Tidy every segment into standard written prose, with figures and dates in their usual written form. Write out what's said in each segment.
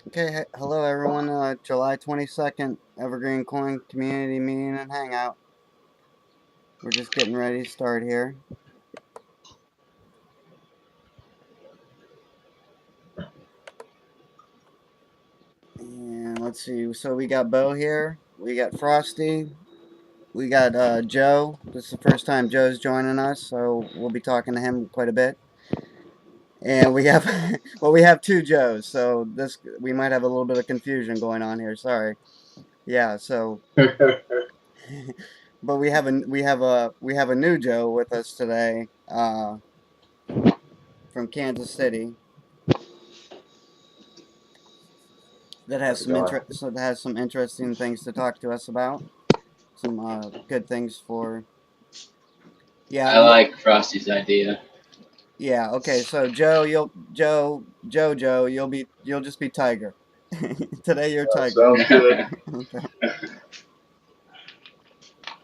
Okay, hello everyone. July 22nd, EverGreenCoin community meeting and hangout. We're just getting ready to start here. And let's see. So we got Bo here. We got Frosty. We got Joe. This is the first time Joe's joining us, so we'll be talking to him quite a bit. And we have, well, we have two Joes, so this we might have a little bit of confusion going on here. Sorry. Yeah. So, but we have a new Joe with us today. From Kansas City that has How's it some going? interesting things to talk to us about. Some good things for yeah I like Frosty's idea. yeah. Okay, so Joe, you'll just be Tiger. Today you're Tiger. Sounds good. Okay.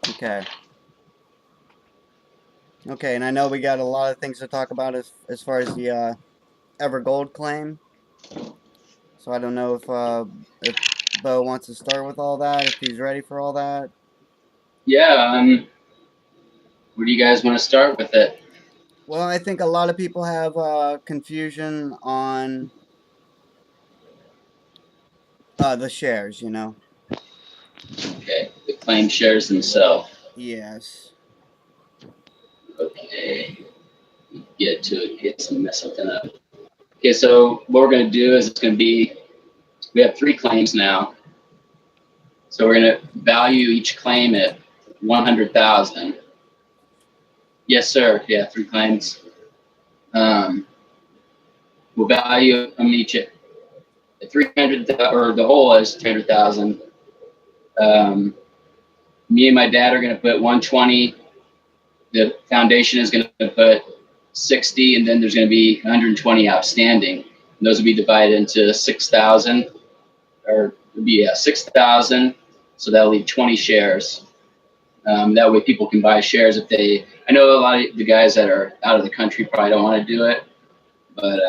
Okay. Okay, and I know we got a lot of things to talk about as far as the Evergold claim. So I don't know if Bo wants to start with all that, if he's ready for all that. Yeah, where do you guys want to start with it? Well, I think a lot of people have confusion on the shares, you know. Okay, the claim shares themselves. Yes. Okay, get to it, get some mess something up. Okay, so what we're going to do is it's going to be, we have three claims now. So we're going to value each claim at 100,000. Yes, sir. Yeah, three claims. Um, we'll value them each at 300, or the whole is 300,000. Um, Me and my dad are going to put 120. The foundation is going to put 60, and then there's going to be 120 outstanding. And those will be divided into 6,000, or it'll be 6,000. So that'll leave 20 shares. That way people can buy shares if they. I know a lot of the guys that are out of the country probably don't want to do it, but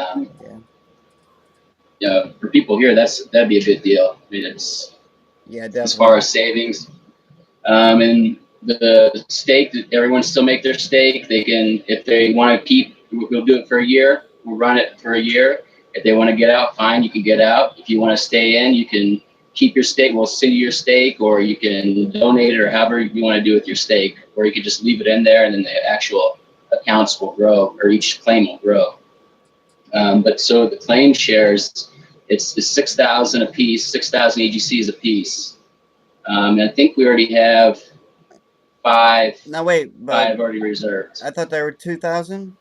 Yeah. yeah, for people here, that'd be a good deal. I mean, it's Yeah, as far definitely. as savings. And the stake, everyone still make their stake. They can, if they want to keep, we'll do it for a year. We'll run it for a year. If they want to get out, fine, you can get out. If you want to stay in, you can keep your stake. We'll send you your stake, or you can donate it, or however you want to do with your stake, or you can just leave it in there, and then the actual accounts will grow, or each claim will grow. But so the claim shares, it's 6,000 a piece, 6,000 EGCs a piece. And I think we already have five Now wait, but five already reserved. I thought there were 2,000.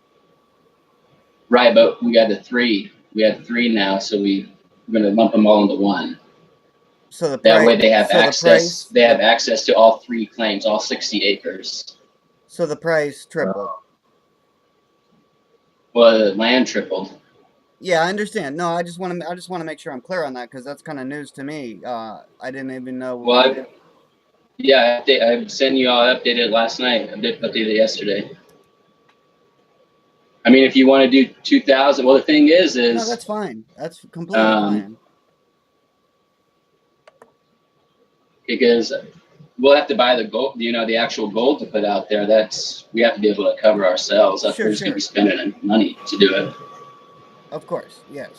Right, but we got the three. We have three now, so we're gonna lump them all into one. So the That price, way they have so the access. price, They the have access to all three claims, all 60 acres. so the price tripled. Well, the land tripled. Yeah, I understand. No, I just want to make sure I'm clear on that because that's kind of news to me. I didn't even know. Well, yeah, I sent you all updated last night. I did update it yesterday. I mean, if you want to do 2,000, well, the thing No, is, that's fine. That's completely um, fine. because we'll have to buy the gold, the actual gold to put out there. We have to be able to cover ourselves. Sure, We're just gonna be sure. spending money to do it. Of course. Yes.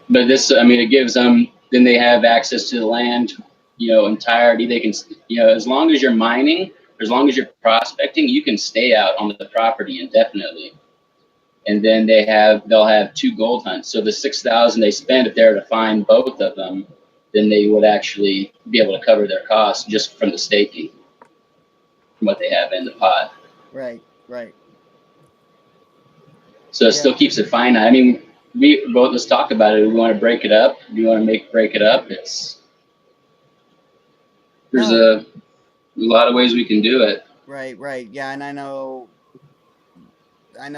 But this, I mean, it gives them. Then they have access to the land, entirety. They can, as long as you're mining, as long as you're prospecting, you can stay out on the property indefinitely. And then they'll have two gold hunts. So the 6,000 they spend, if they're to find both of them, then they would actually be able to cover their costs just from the staking, from what they have in the pot. Right. Right. So it Yeah. still keeps it finite. I mean, we both let's talk about it. We want to break it up. Do you want to break it up? There's No. a lot of ways we can do it. Right. Right. Yeah, and I know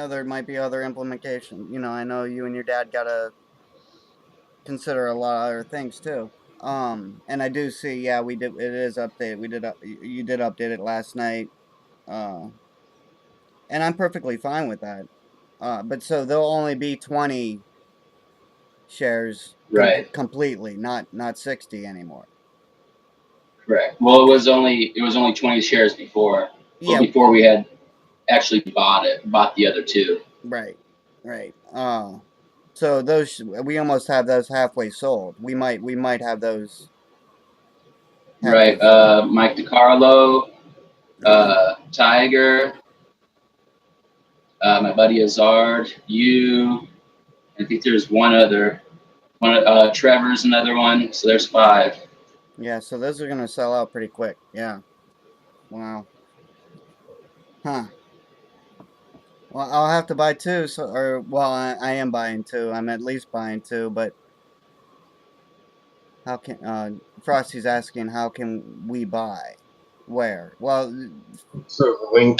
there might be other implications. I know you and your dad gotta consider a lot of other things too. And I do see, yeah, we did. It is updated. You did update it last night. Uh, and I'm perfectly fine with that. But so there'll only be 20 shares Right. completely, not 60 anymore. Correct. Well, Okay. it was only 20 shares before. Well, Yeah. before we had actually bought the other two. Right. Right. So those we almost have those halfway sold. We might have those halfway Right. sold. Mike DiCarlo, Tiger, my buddy Azard, you. I think there's one other. Trevor's another one. So there's five. Yeah. So those are gonna sell out pretty quick. Yeah. Wow. Huh. Well, I'll have to buy two. So, or well, I am buying two. I'm at least buying two. But how can Frosty's asking how can we buy? Where? Well, So the link.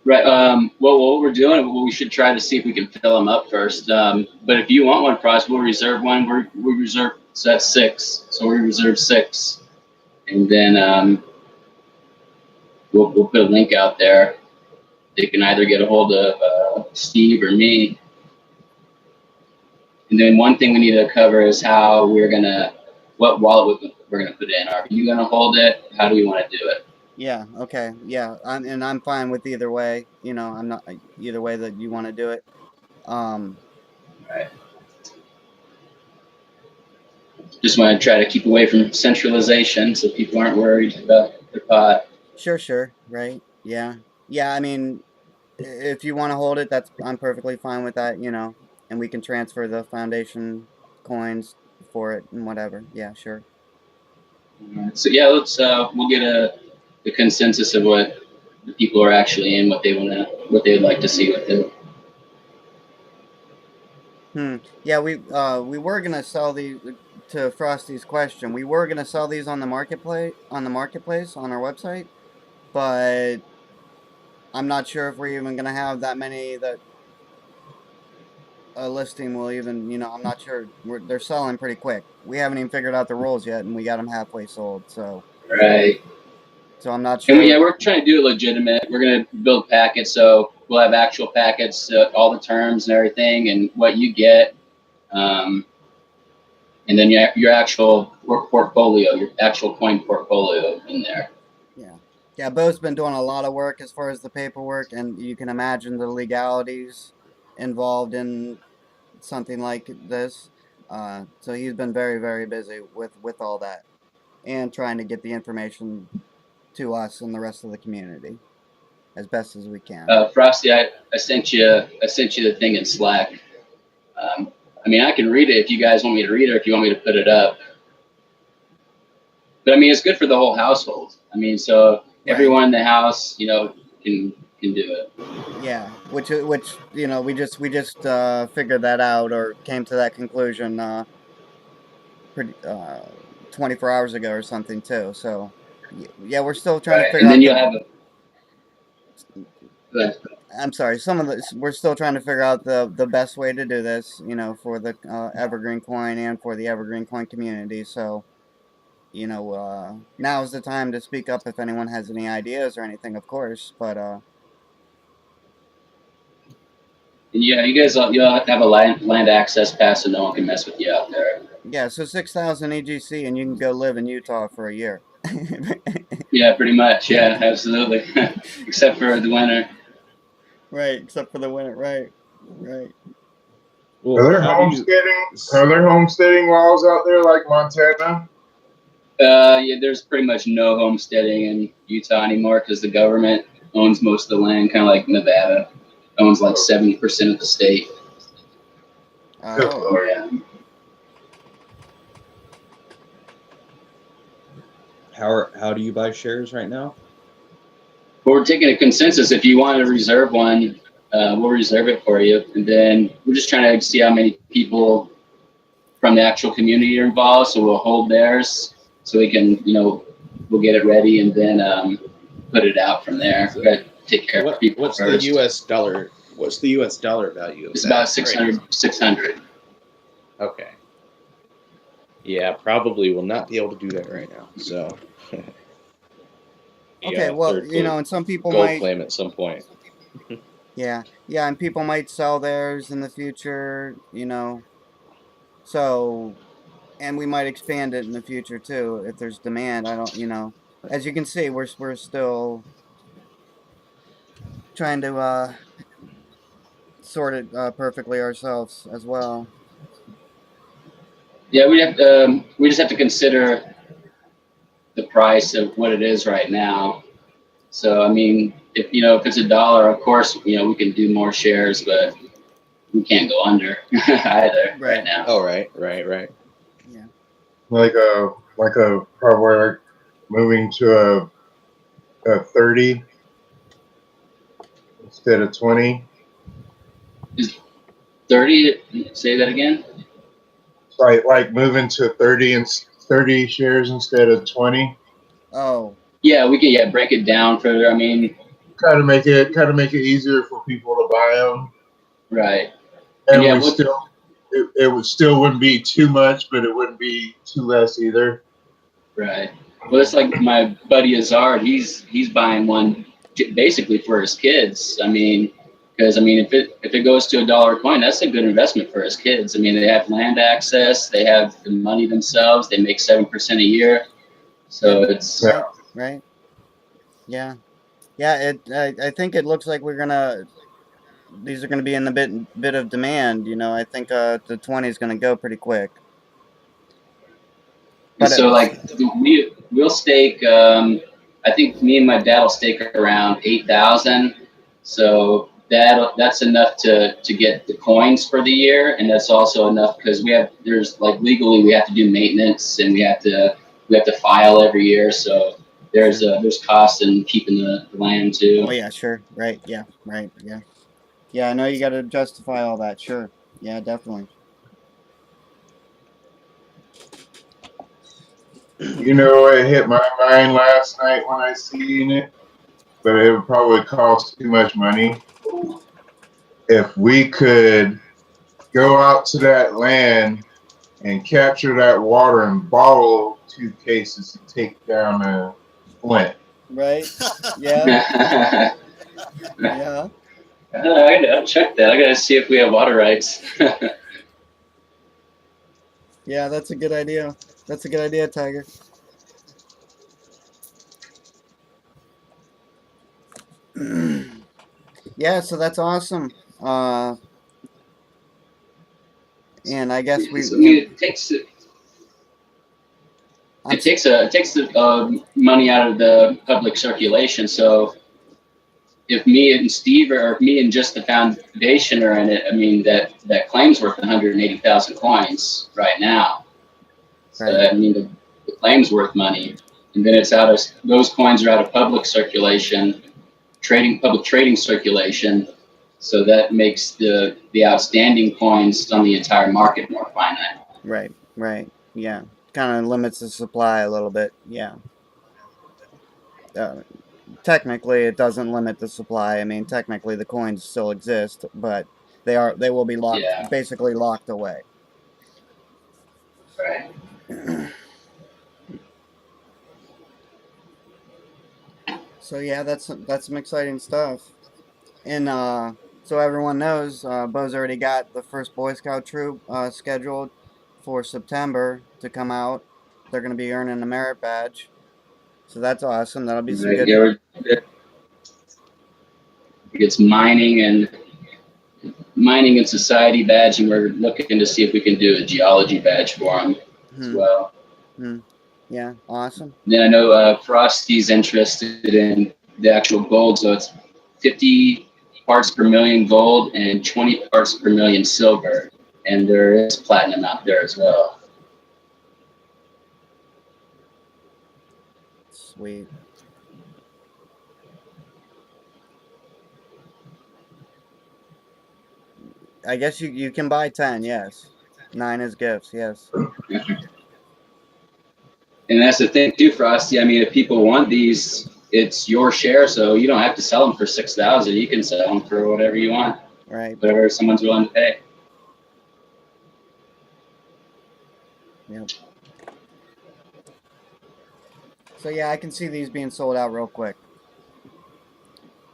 Right. Well, what we're doing, well, we should try to see if we can fill them up first. But if you want one, Frost, we'll reserve one. We reserve, so that's six. So we reserve six, and then we'll put a link out there. They can either get a hold of Steve or me. And then one thing we need to cover is how what wallet we're gonna put in. Are you gonna hold it? How do we want to do it? yeah. Okay. Yeah. I'm fine with either way. I'm not either way that you want to do it. Um. Right. Just want to try to keep away from centralization, so people aren't worried about their pot. Sure. Sure. Right. Yeah. Yeah. I mean, if you want to hold it, I'm perfectly fine with that. And we can transfer the foundation coins for it and whatever. Yeah. Sure. So yeah, let's we'll get the consensus of what the people are actually in, what they would like to see with it. Yeah, we were gonna sell these to Frosty's question. We were gonna sell these on the marketplace on our website, but I'm not sure if we're even gonna have that many that a listing will even. I'm not sure. They're selling pretty quick. We haven't even figured out the rules yet, and we got them halfway sold. Right. So I'm not And sure. we're trying to do it legitimate. We're gonna build packets, so we'll have actual packets, all the terms and everything, and what you get, and then your actual portfolio, your actual coin portfolio in there. Yeah. Yeah, Bo's been doing a lot of work as far as the paperwork, and you can imagine the legalities involved in something like this. So he's been very, very busy with all that and trying to get the information to us and the rest of the community as best as we can. Frosty, I sent you the thing in Slack. I mean, I can read it if you guys want me to read it, or if you want me to put it up. But I mean, it's good for the whole household. I mean, so everyone in the house, can do it. Yeah, which we just figured that out or came to that conclusion pretty 24 hours ago or something too. So yeah, we're still trying to Right, figure and out then you'll the. have a. I'm sorry. Some of this we're still trying to figure out the best way to do this. For the EverGreenCoin and for the EverGreenCoin community. So now is the time to speak up if anyone has any ideas or anything, of course. But Yeah, you'll have to have a land access pass, so no one can mess with you out there. yeah, so 6,000 EGC and you can go live in Utah for a year. Yeah, pretty much. Yeah, absolutely. Except for the winter. Right, except for the winter. Right, right. Well, are there homesteading laws out there like Montana? Yeah, there's pretty much no homesteading in Utah anymore because the government owns most of the land, kind of like Nevada owns like 70% of the state. Oh. Yeah. How do you buy shares right now? But we're taking a consensus. If you want to reserve one, we'll reserve it for you. And then we're just trying to see how many people from the actual community are involved. So we'll hold theirs so we can, we'll get it ready and then put it out from there. We got to take care of people what's first. The U.S. dollar? What's the U.S. dollar value of It's that? about 600. Okay. Yeah, probably will not be able to do that right now. So. Okay, well, and some people gold might claim at some point. yeah, and people might sell theirs in the future, So, and we might expand it in the future too if there's demand. I don't, as you can see, we're still trying to sort it perfectly ourselves as well. Yeah, we just have to consider the price of what it is right now. So I mean, if it's $1, of course, we can do more shares, but we can't go under either right Right. now. Oh, right. Yeah. Like a probably like moving to a 30 instead of 20. Is 30? Say that again. Like moving to 30 shares instead of 20. Oh. Yeah, we can break it down further. I mean, Kind of make it easier for people to buy them, right. And and yeah, we still it would still wouldn't be too much, but it wouldn't be too less either. right. Well, it's like my buddy Azard. He's buying one basically for his kids. I mean, because if it goes to $1 coin, that's a good investment for his kids. I mean, they have land access, they have the money themselves, they make 7% a year. So it's Right. Yeah. Yeah. I think it looks like these are gonna be in a bit of demand. I think the 20 is gonna go pretty quick. and But so like we'll stake. I think me and my dad will stake around 8,000. So that's enough to get the coins for the year, and that's also enough because there's like legally we have to do maintenance and we have to file every year. So there's cost in keeping the land too. oh yeah, sure. Right. Yeah. Right. Yeah. Yeah. I know you got to justify all that. Sure. Yeah. Definitely. It hit my mind last night when I seen it, but it would probably cost too much money if we could go out to that land and capture that water and bottle 2 cases and take down a Flint. Right. Yeah. Yeah. I'll check that. I gotta see if we have water rights. Yeah. That's a good idea. That's a good idea, Tiger. Yeah. So that's awesome. And I guess I mean, it takes money out of the public circulation. So if me and Steve or if me and just the foundation are in it, I mean that claim's worth 180,000 coins right now. So right. I mean the claim's worth money, and then it's out of those coins are out of public circulation, public trading circulation. So that makes the outstanding coins on the entire market more finite. Right. Right. Yeah. Kind of limits the supply a little bit. Yeah. Uh, Technically, it doesn't limit the supply. I mean, technically, the coins still exist, but they will be Yeah. basically locked away. Right. So yeah, that's some exciting stuff. And so everyone knows, Bo's already got the first Boy Scout troop scheduled for September to come out. They're going to be earning a merit badge, so that's awesome. That'll be some Right. good. Yeah, it's mining and society badge, and we're looking to see if we can do a geology badge for them as Hmm, well. hmm. Yeah, awesome. And then I know Frosty's interested in the actual gold, so it's 50 parts per million gold and 20 parts per million silver, and there is platinum out there as well. Sweet. I guess you can buy 10. Yes, 9 is gifts. Yes. And that's the thing too, Frosty. I mean, if people want these, it's your share, so you don't have to sell them for 6,000. You can sell them for whatever you want, Right. whatever someone's willing to pay. Yep. So yeah, I can see these being sold out real quick.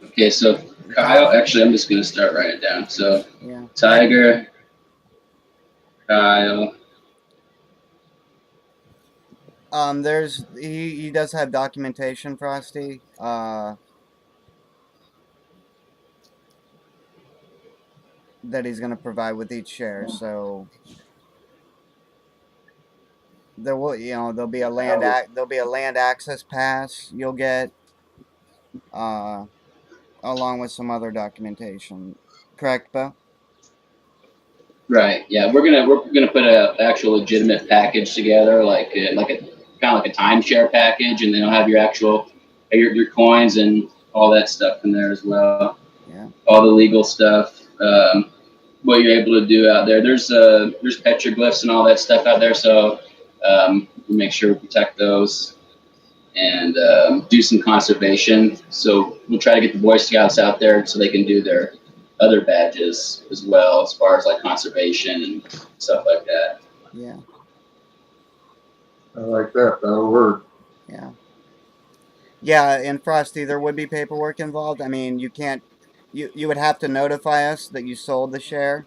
Okay, so Kyle, actually, I'm just gonna start writing it down. So Yeah. Tiger, Kyle, He does have documentation, Frosty. That he's gonna provide with each share. So there'll be a land access pass you'll get, uh, along with some other documentation. Correct, Bo? Right. Yeah, we're gonna put a actual legitimate package together, like a kind of like a timeshare package, and then it'll have your actual your coins and all that stuff in there as well. Yeah. All the legal stuff. What you're able to do out there. There's petroglyphs and all that stuff out there, so we make sure we protect those and do some conservation. So we'll try to get the Boy Scouts out there so they can do their other badges as well, as far as like conservation and stuff like that. Yeah. I like that. That'll work. Yeah. Yeah, and Frosty, there would be paperwork involved. I mean, you can't. You would have to notify us that you sold the share.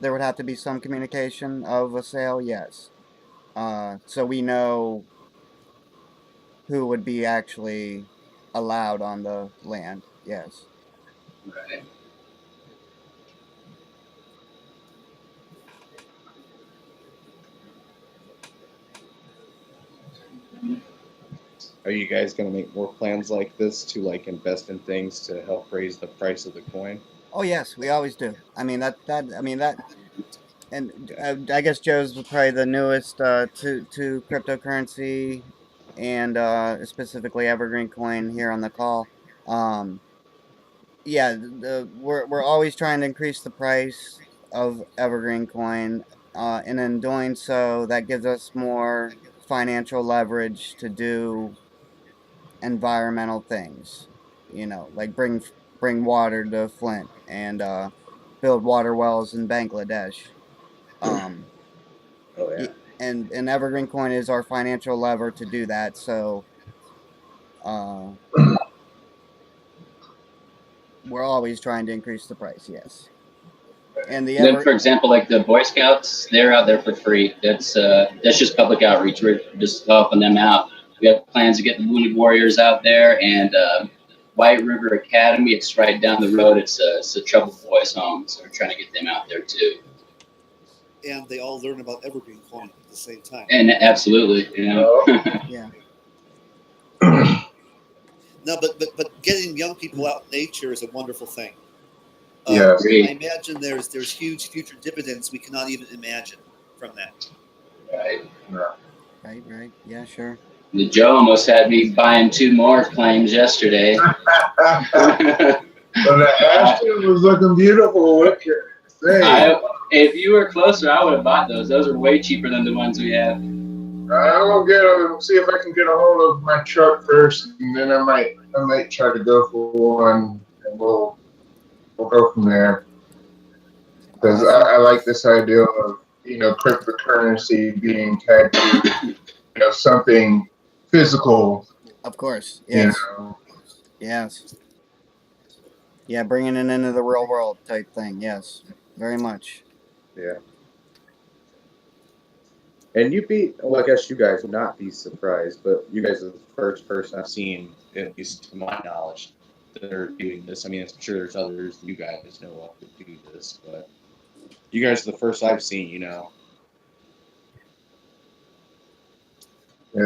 There would have to be some communication of a sale, yes. So we know who would be actually allowed on the land, yes. Right. Are you guys going to make more plans like this to like invest in things to help raise the price of the coin? Oh yes, we always do. I mean and I guess Joe's probably the newest to cryptocurrency, and specifically EverGreenCoin here on the call. Um, yeah, we're always trying to increase the price of EverGreenCoin, and in doing so, that gives us more financial leverage to do environmental things. Like bring water to Flint and build water wells in Bangladesh. Um, Oh yeah. and EverGreenCoin is our financial lever to do that. So uh, we're always trying to increase the price. Yes, and the Then, Ever for example, like the Boy Scouts, they're out there for free. That's just public outreach. We're just helping them out. We have plans to get the Wounded Warriors out there, and White River Academy. It's right down the road. It's a troubled boys' home, so we're trying to get them out there too. And they all learn about Evergreen Coin at the same time. And absolutely, yeah. No, but getting young people out in nature is a wonderful thing. Yes. I imagine there's huge future dividends we cannot even imagine from that. Right. Right. Yeah. Sure. The Joe almost had me buying 2 more claims yesterday. But the Ashton was looking beautiful. What can I say? If you were closer, I would have bought those. Those are way cheaper than the ones we have. I'll see if I can get a hold of my truck first, and then I might try to go for one, and we'll go from there. Because I like this idea of cryptocurrency being tagged to something physical. Of course. Yes. Yes. Yeah, bringing it into the real world type thing. Yes, very much. Yeah. And I guess you guys would not be surprised, but you guys are the first person I've seen, at least to my knowledge, that are doing this. I mean, I'm sure there's others you guys know of that do this, but you guys are the first I've seen, Yeah,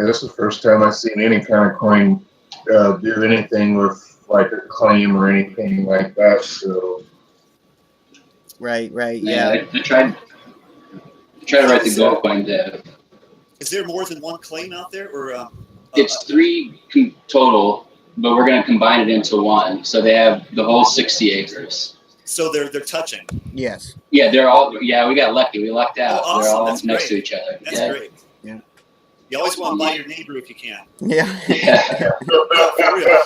this is the first time I've seen any kind of coin do anything with like a claim or anything like that. So. Right. Yeah, I tried to write the gold coin dev. Is there more than one claim out there, or It's 3 total, but we're going to combine it into one. So they have the whole 60 acres. So they're touching. Yes. Yeah, they're all. Yeah, we got lucky. We lucked out. Oh, awesome. They're all That's next great. to each other. That's great. Yeah. You always want to buy your neighbor if you can. Yeah. Yeah. No, for real.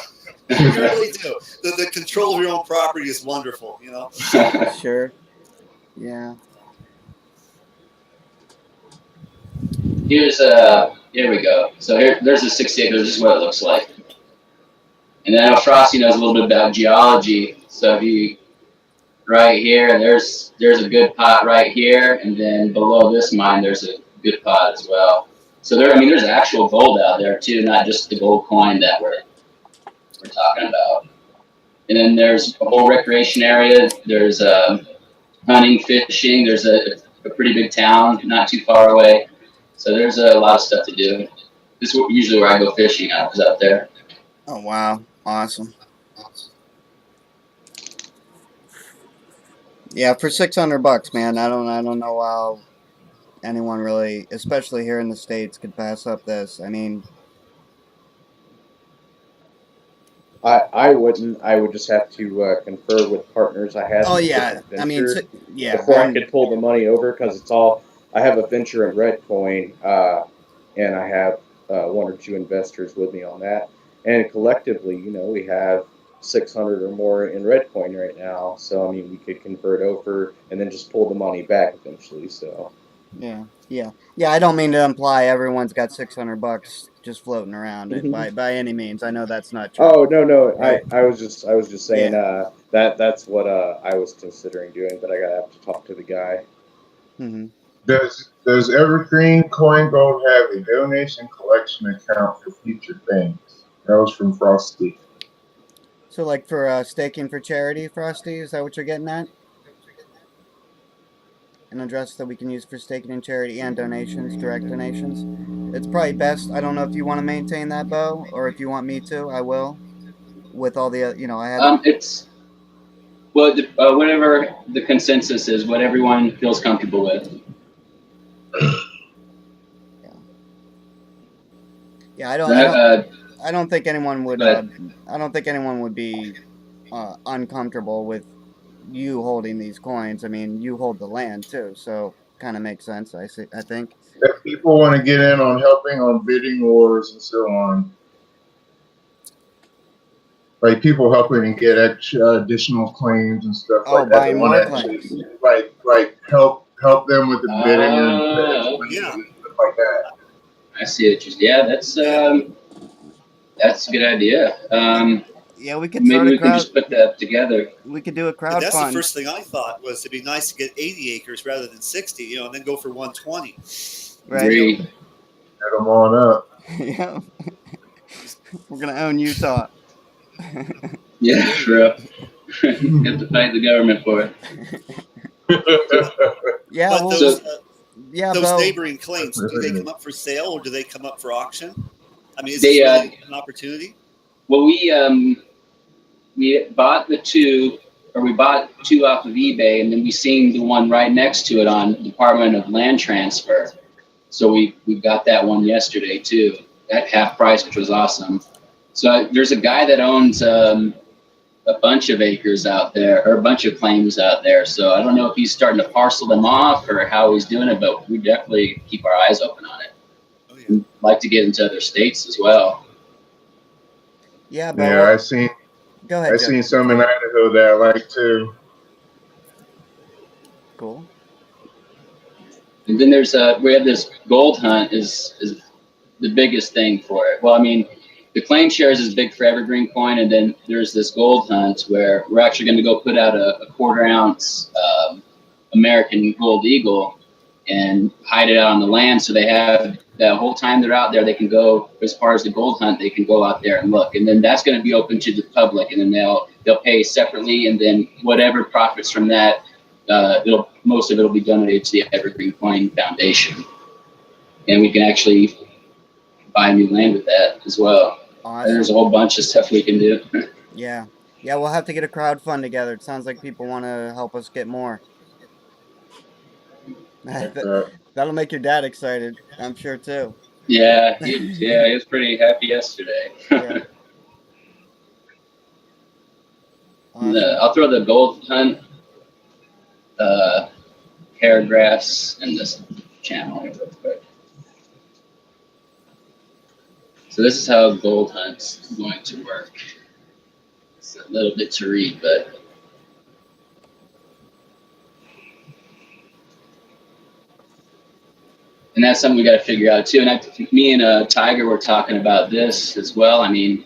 You really do. The control of your own property is wonderful, Sure. Yeah. Here we go. So there's the 60 acres. This is what it looks like. And then I know Frosty knows a little bit about geology. So if you right here, there's a good pot right here, and then below this mine there's a good pot as well. So there, I mean, there's actual gold out there too, not just the gold coin that we're talking about. And then there's a whole recreation area. There's hunting, fishing. There's a pretty big town not too far away. So there's a lot of stuff to do. This is usually where I go fishing. I was out there. Oh wow, awesome. Yeah, for $600, man. I don't know how anyone really, especially here in the States, could pass up this. I mean, I wouldn't. I would just have to confer with partners I had oh in yeah, different I mean, ventures yeah, before I could pull the money over, because it's all. I have a venture in Redcoin, and I have one or two investors with me on that, and collectively, we have 600 or more in Redcoin right now. So I mean, we could convert over and then just pull the money back eventually. So yeah. I don't mean to imply everyone's got $600 just floating around it by any means. I know that's not true. oh no, Yeah, I was just saying yeah. that's what I was considering doing, but I gotta have to talk to the guy. Hmm. Does EverGreenCoin Gold have a donation collection account for future things? That was from Frosty. So, like for staking for charity, Frosty, is that what you're getting at? An address that we can use for staking and charity and donations, direct donations. It's probably best. I don't know if you want to maintain that, Bo, or if you want me to. I will. With all the, I had. It's whatever the consensus is, what everyone feels comfortable with. Yeah, I don't think anyone would. I don't think anyone would be uncomfortable with you holding these coins. I mean, you hold the land too, so kind of makes sense. I think. If people want to get in on helping on bidding wars and so on, like people helping and get additional claims and stuff like that, they buying want more to actually claims. like help them with the bidding and Yeah. stuff like that. I see it. Yeah, that's a good idea. Yeah, we could Maybe start a we can crowd. just put that together. We could do a But crowd that's fund. the first thing I thought was it'd be nice to get 80 acres rather than 60, and then go for 120. Right. Agree. Get them on up. Yeah. We're gonna own Utah. Yeah, true. You have to fight the government for it. Yeah, But well, those Bo. neighboring claims, do they come up for sale or do they come up for auction? I mean, is They, this really an opportunity? Well, we bought we bought two off of eBay, and then we seen the one right next to it on Department of Land Transfer. So we got that one yesterday too, at half price, which was awesome. So there's a guy that owns a bunch of acres out there, or a bunch of claims out there. So I don't know if he's starting to parcel them off or how he's doing it, but we definitely keep our eyes open on it. Oh, yeah. We'd like to get into other states as well. Yeah, Bo. Yeah, I seen Go ahead. I seen some in Idaho that I like too. Cool. And then we have this gold hunt is the biggest thing for it. Well, I mean, the claim shares is big for EverGreenCoin, and then there's this gold hunt where we're actually going to go put out a quarter-ounce American gold eagle and hide it out on the land, so they have the whole time they're out there, they can go, as far as the gold hunt, they can go out there and look, and then that's going to be open to the public, and then they'll pay separately, and then whatever profits from that, most of it will be donated to the EverGreenCoin Foundation, and we can actually buy new land with that as well. Awesome. And there's a whole bunch of stuff we can do. Yeah, we'll have to get a crowd fund together. It sounds like people want to help us get more. That'll make your dad excited, I'm sure too. Yeah, he was pretty happy yesterday. Yeah. Awesome. I'll throw the gold hunt paragraphs in this channel here real quick. So this is how gold hunt's going to work. It's a little bit to read, but and that's something we got to figure out too. And me and Tiger were talking about this as well. I mean,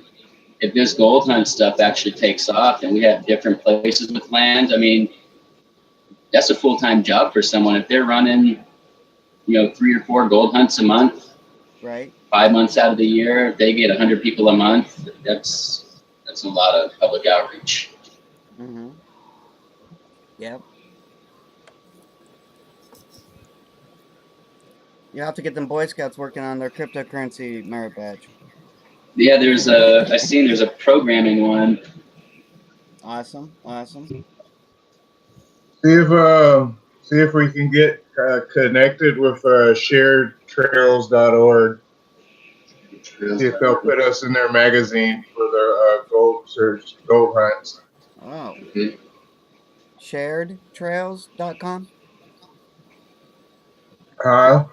if this gold hunt stuff actually takes off and we have different places with land, I mean, that's a full-time job for someone. If they're running, 3 or 4 gold hunts a month, Right. 5 months out of the year, if they get 100 people a month, that's a lot of public outreach. Mm-hmm. Yep. You have to get them Boy Scouts working on their cryptocurrency merit badge. Yeah, I've seen there's a programming one. Awesome. Awesome. See if we can get connected with sharedtrails.org. See if they'll put us in their magazine for their gold hunts. Oh. Okay. Sharedtrails.com? Huh?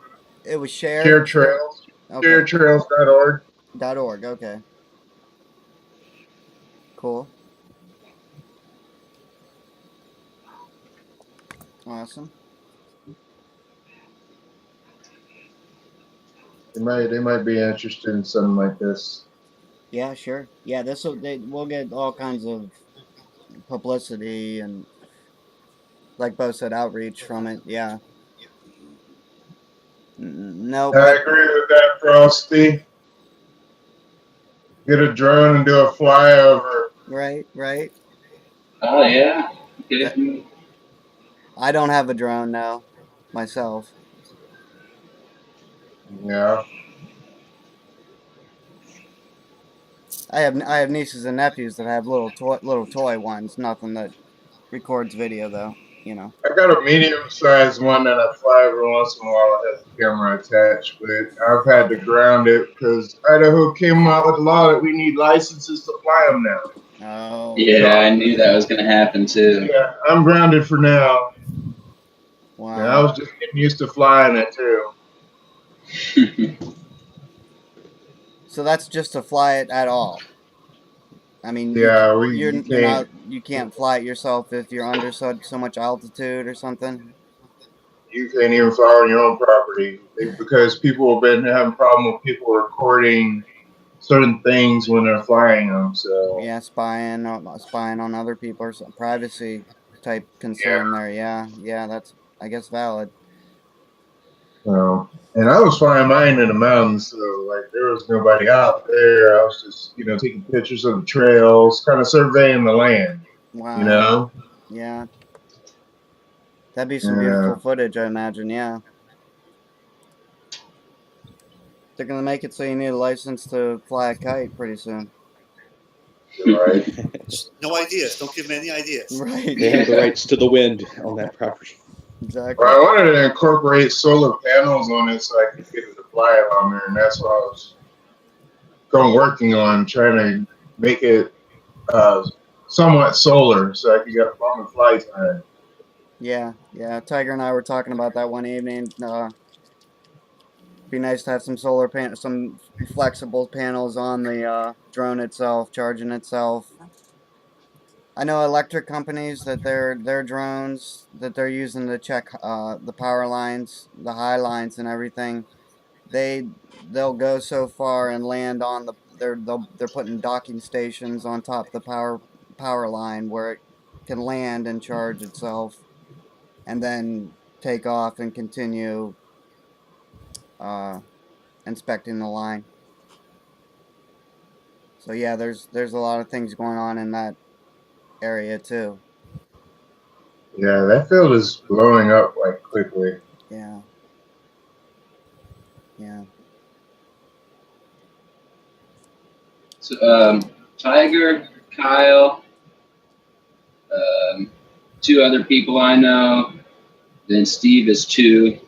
It was shared. Shared Trails. Okay. Sharedtrails.org. .org. Okay. Cool. Awesome. They might be interested in something like this. Yeah, sure. Yeah, we'll get all kinds of publicity and, like Bo said, outreach from it. Yeah. No, I but agree with that, Frosty. Get a drone and do a flyover. right. Oh yeah. That Okay. I don't have a drone now, myself. Yeah. I have nieces and nephews that have little toy ones. Nothing that records video though. You know. I got a medium-sized one that I fly every once in a while. It has a camera attached, but I've had to ground it because Idaho came out with a law that we need licenses to fly them now. Oh. Yeah, So, I knew that was gonna happen too. yeah, I'm grounded for now. And I Wow. was just getting used to flying it too. So that's just to fly it at all. I mean, Yeah, you can't you can't fly it yourself if you're under so much altitude or something. even fly on your own property because people have been having problem with people recording certain things when they're flying them. So Yeah, spying on other people or some privacy type yeah, concern there. Yeah, that's I guess valid. so and I was flying mine in the mountains, so like there was nobody out there. I was just taking pictures of the trails, kind of surveying the land. You Wow. know, Yeah, that'd be some and beautiful footage, I imagine. Yeah, they're gonna make it so you need a license to fly a kite pretty soon. you're right. No ideas. Don't give them any ideas. Right. They have the rights to the wind on that property. Exactly. Well, I wanted to incorporate solar panels on it so I could get it to fly on there, and that's what I was working on, trying to make it somewhat solar so I could get longer flight time. Yeah. Tiger and I were talking about that one evening. Be nice to have some flexible panels on the drone itself, charging itself. I know electric companies that their drones that they're using to check the power lines, the high lines, and everything. They they'll go so far and land on they're putting docking stations on top of the power line where it can land and charge itself, and then take off and continue uh, inspecting the line. So yeah, there's a lot of things going on in that area too. Yeah, that field is blowing up like quickly. Yeah, yeah. So, Tiger, Kyle, um, 2 other people I know. Then Steve is 2.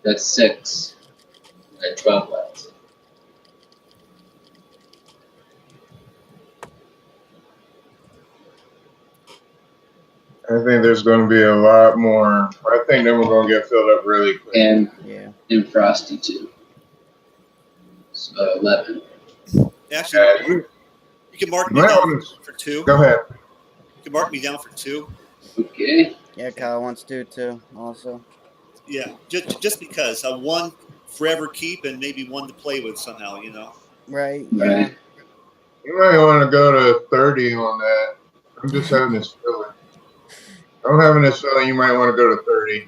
That's 6. I had 12 left. I think there's going to be a lot more. I think then we're going to get filled up really quick. And Yeah. Frosty 2. So 11. Actually, You you can mark me might down want to for 2. go ahead. You can mark me down for 2. Okay. Yeah, Kyle wants to too, also. Yeah, just because I one forever keep and maybe one to play with somehow. Right, yeah. Right. You might want to go to 30 on that. I'm just having this feeling. I'm having this feeling you might want to go to 30.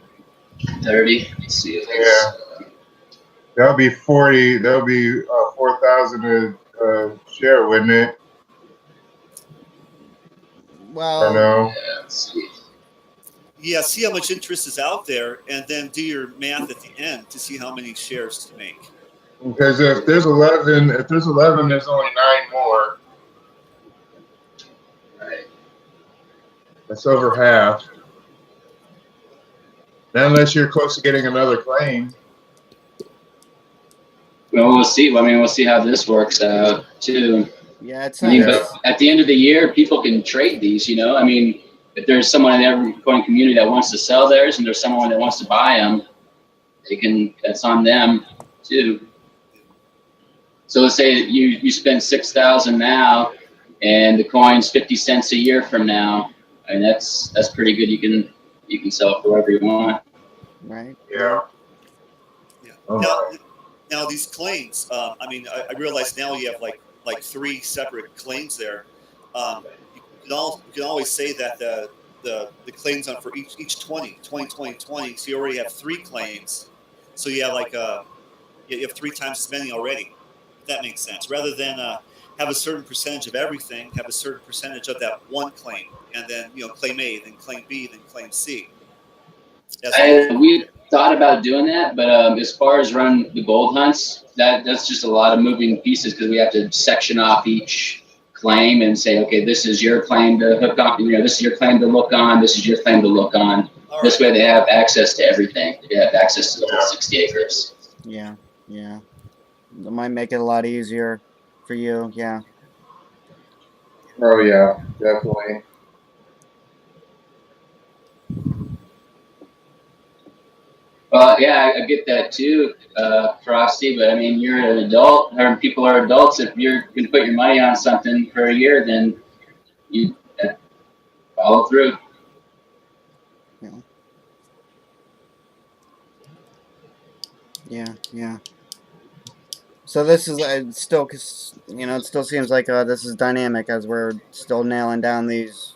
30. Let's see if Yeah. That'll be 40. That'll be 4,000 a share, wouldn't it? I Well, know. Yeah, see how much interest is out there, and then do your math at the end to see how many shares to make. Because if there's 11, there's only 9 more. Right. That's over half. Unless you're close to getting another claim. Well, we'll see. I mean, we'll see how this works out too. yeah, it's I mean, not. but at the end of the year, people can trade these. I mean, if there's someone in the EverGreenCoin community that wants to sell theirs, and there's someone that wants to buy them, they can. That's on them too. So let's say you spend 6,000 now, and the coin's 50 cents a year from now, and that's pretty good. You can sell it for whatever you want. Right. Yeah. Yeah. Oh, Now these claims. I mean, I realize now you have like 3 separate claims there. You can always say that the claims on for each 20, 20. So you already have 3 claims. So you have you have 3 times as many already. If that makes sense. Rather than have a certain percentage of everything, have a certain percentage of that one claim, and then claim A, then claim B, then claim C. We thought about doing that, but as far as running the gold hunts, that's just a lot of moving pieces because we have to section off each claim and say, okay, this is your claim to hook on. This is your claim to look on. This is your claim to look on. All This right. way, they have access to everything. They have access to the whole 60 acres. Yeah. Yeah. That might make it a lot easier for you. Yeah. oh yeah, definitely. Well, yeah, I get that too, Frosty. But I mean, you're an adult, or people are adults. If you're going to put your money on something for a year, then you follow through. Yeah. Yeah. So this is still, cause it still seems like this is dynamic as we're still nailing down these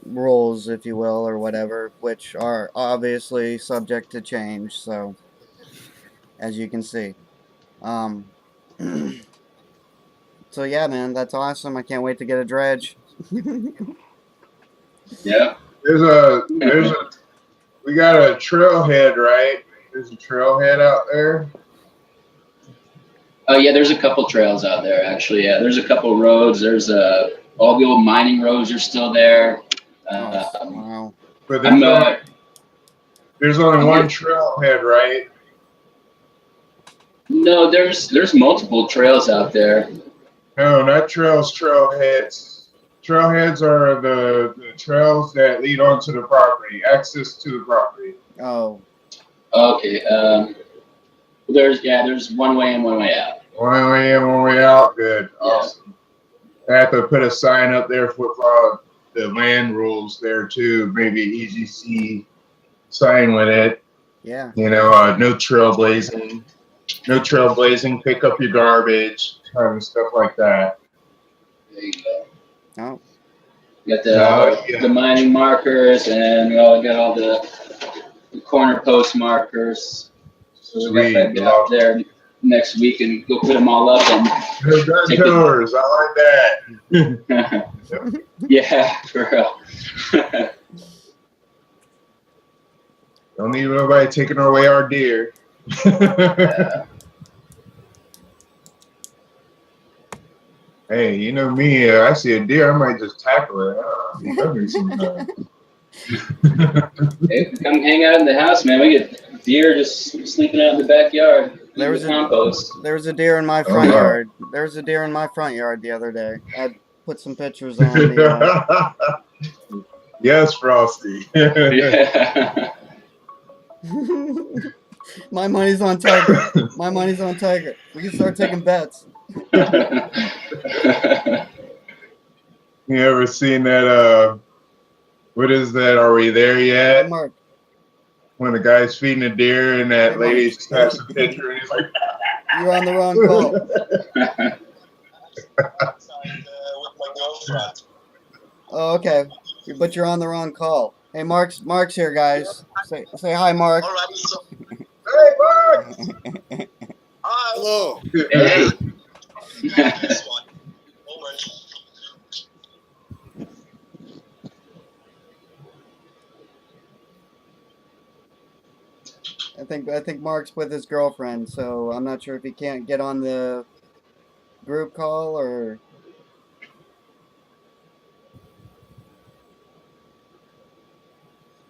rules, if you will, or whatever, which are obviously subject to change. So, as you can see, um, so yeah, man, that's awesome. I can't wait to get a dredge. Yeah. We got a trailhead, right? There's a trailhead out there. Oh yeah, there's a couple trails out there actually. Yeah, there's a couple roads. There's all the old mining roads are still there. Wow. But I'm there's only one trailhead, right? No, there's multiple trails out there. No, not trails, trailheads. Trailheads are the trails that lead onto the property, access to the property. Oh. Okay. There's one way in, one way out. One way in, one way out. Good. Yeah. Awesome. I have to put a sign up there for the land rules there too. Maybe EGC sign with it. Yeah. No trailblazing. No trailblazing. Pick up your garbage, kind of stuff like that. There you go. Oh. You got the mining markers, and we got all the corner post markers. So we got to get up there next week and go put them all up and no gun towers. I like that. Yeah, for real. Don't need nobody taking away our deer. Yeah. Hey, you know me. I see a deer, I might just tackle it. Hey, come hang out in the house, man. We get deer just sleeping out in the backyard. There was a deer in my front yard. There was a deer in my front yard the other day. I put some pictures on the. Yes, Frosty. Yeah. My money's on Tiger. My money's on Tiger. We can start taking bets. You ever seen that? What is that? Are we there yet? Hey, Mark. When the guy's feeding a deer and that lady snaps a picture and he's like, "You're on the wrong call." With my girlfriend. Oh, okay. But you're on the wrong call. Hey, Mark's here, guys. Say hi, Mark. All right. So Hello. Hey. I think Mark's with his girlfriend, so I'm not sure if he can't get on the group call or.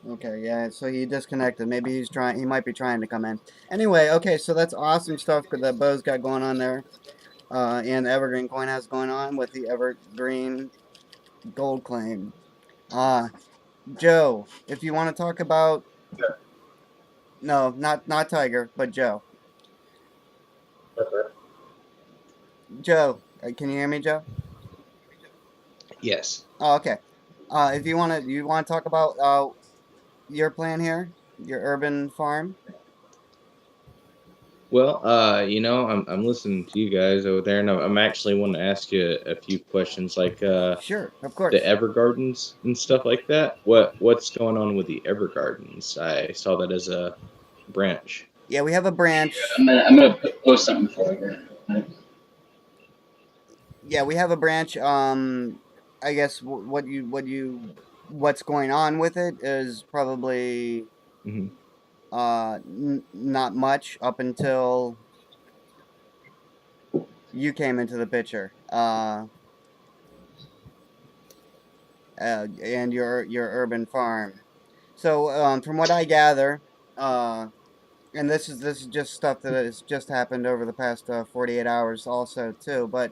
Okay, yeah, so he disconnected. Maybe he's trying. He might be trying to come in. Anyway, okay, so that's awesome stuff that Bo's got going on there, and Evergreen Coin has going on with the Evergreen Gold Claim. Uh, Joe, if you want to talk about, no, not Tiger, but Joe. Joe, can you hear me, Joe? Yes. Oh, okay. If you want to talk about your plan here, your urban farm. Well, I'm listening to you guys over there, and I'm actually wanting to ask you a few questions, like Sure, of the course. Evergardens and stuff like that. What's going on with the Evergardens? I saw that as a branch. Yeah, we have a branch. I'm gonna post something for you. Yeah, we have a branch. I guess what's going on with it is probably Hmm. not much up until you came into the picture. And your urban farm. So from what I gather, and this is just stuff that has just happened over the past 48 hours also too. But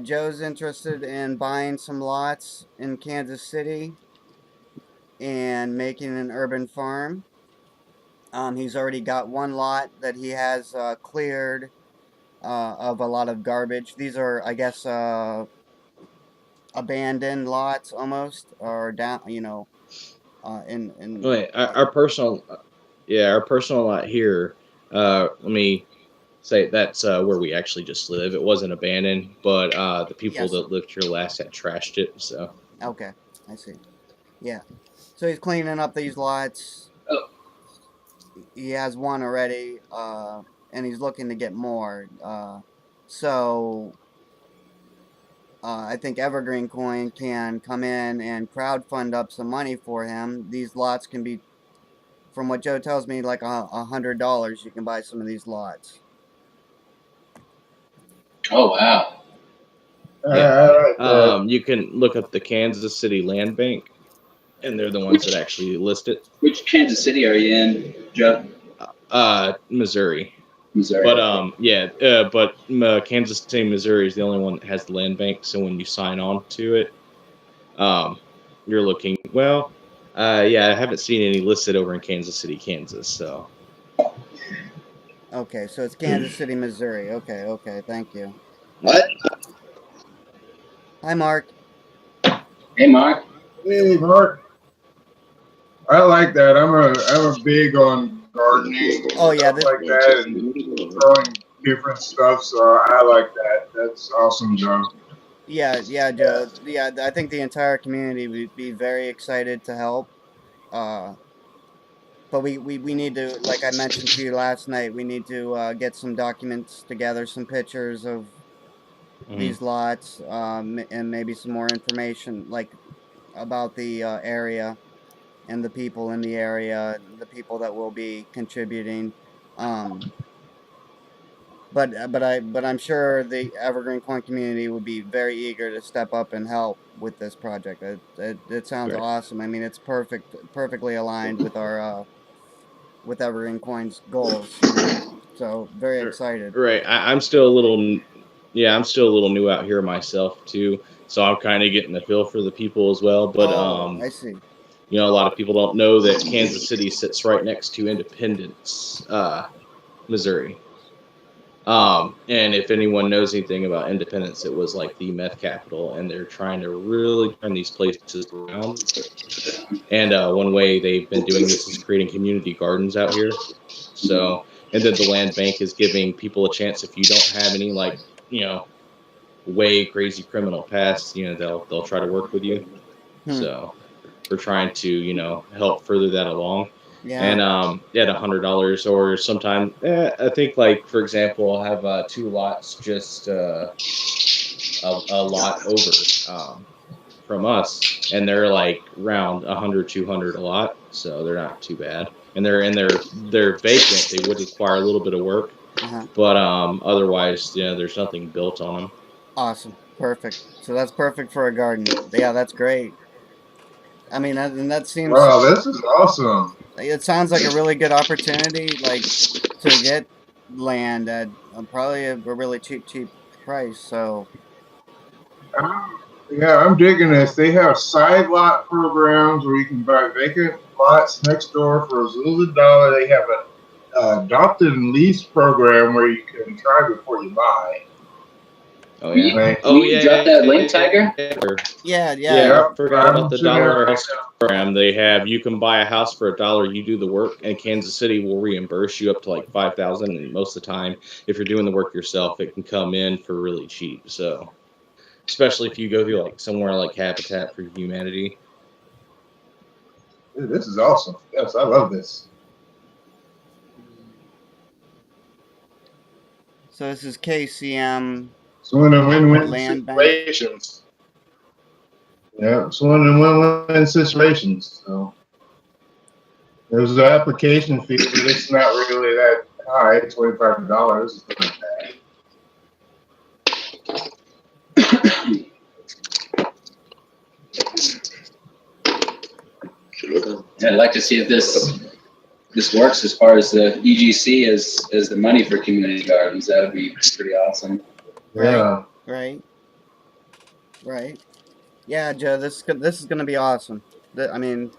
Joe's interested in buying some lots in Kansas City and making an urban farm. He's already got one lot that he has cleared of a lot of garbage. These are, I guess, abandoned lots almost, or down, in Wait, our personal, yeah, our personal lot here. Let me say that's where we actually just live. It wasn't abandoned, but the people yes. that lived here last had trashed it. So Okay, I see. Yeah. So he's cleaning up these lots. Oh, He has one already, and he's looking to get more. So I think Evergreen Coin can come in and crowdfund up some money for him. These lots can be, from what Joe tells me, like $100. You can buy some of these lots. oh wow. yeah, I like that. you can look up the Kansas City Land Bank, and they're the ones that Which actually list it. which Kansas City are you in, Joe? Missouri. Missouri. But Okay. Kansas City, Missouri is the only one that has the land bank. So when you sign on to it, um, you're looking. Well, yeah, I haven't seen any listed over in Kansas City, Kansas. So Okay, so it's Kansas City, Missouri. Okay, okay, thank you. What? Hi, Mark. Hey, Mark. Hey, Mark. I like that. I'm a big on gardening and Oh yeah, stuff like that, and growing different stuff. So I like that. That's awesome, Joe. yeah, Joe. Yeah, I think the entire community would be very excited to help. Uh, but we need to, like I mentioned to you last night, we need to get some documents together, some pictures of mhm. these lots, and maybe some more information, like about the area and the people in the area, the people that will be contributing. Um, but I'm sure the Evergreen Coin community would be very eager to step up and help with this project. It sounds Right, awesome. I mean, it's perfectly aligned with our with Evergreen Coin's goals. So very excited. right. I'm still a little, yeah, I'm still a little new out here myself too. So I'm kind of getting the feel for the people as well. But Oh, I see. a lot of people don't know that Kansas City sits right next to Independence, Missouri. And if anyone knows anything about Independence, it was like the meth capital, and they're trying to really turn these places around. And one way they've been doing this is creating community gardens out here. So, and then the land bank is giving people a chance if you don't have any like, you know, way crazy criminal past, they'll try to work with you. Hmm. So we're trying to, help further that along. Yeah. And at $100, or sometimes I think, like, for example, I'll have 2 lots just a lot over from us, and they're like around 100, 200 a lot, so they're not too bad. And they're vacant. They would require a little bit of work, Uh-huh. but otherwise, there's nothing built on them. Awesome. Perfect. So that's perfect for a garden. Yeah, that's great. I mean, and that seems, Wow, this is awesome. it sounds like a really good opportunity, like to get land at probably a really cheap price. So, Yeah, I'm digging this. They have side lot programs where you can buy vacant lots next door for as little as $1. They have a adopted and lease program where you can try before you buy. Oh Will you, yeah. Like, will you drop that link, Tiger? yeah, Yeah, I yep, forgot about I'm the sitting there dollar right house program. They have, you can buy a house for $1, you do the work, and Kansas City will reimburse you up to like 5,000. And most of the time, if you're doing the work yourself, it can come in for really cheap. So, especially if you go through like somewhere like Habitat for Humanity. Dude, this is awesome. Yes, I love this. so this is KCM It's one of the win-win Land Bank. situations. Yeah, it's one of the win-win situations. So there's an application fee, but it's not really that high. $25. I'd like to see if this works as far as the EGC as the money for community gardens. That would be pretty awesome. Yeah. Right. Yeah, Joe, this is going to be awesome. I mean,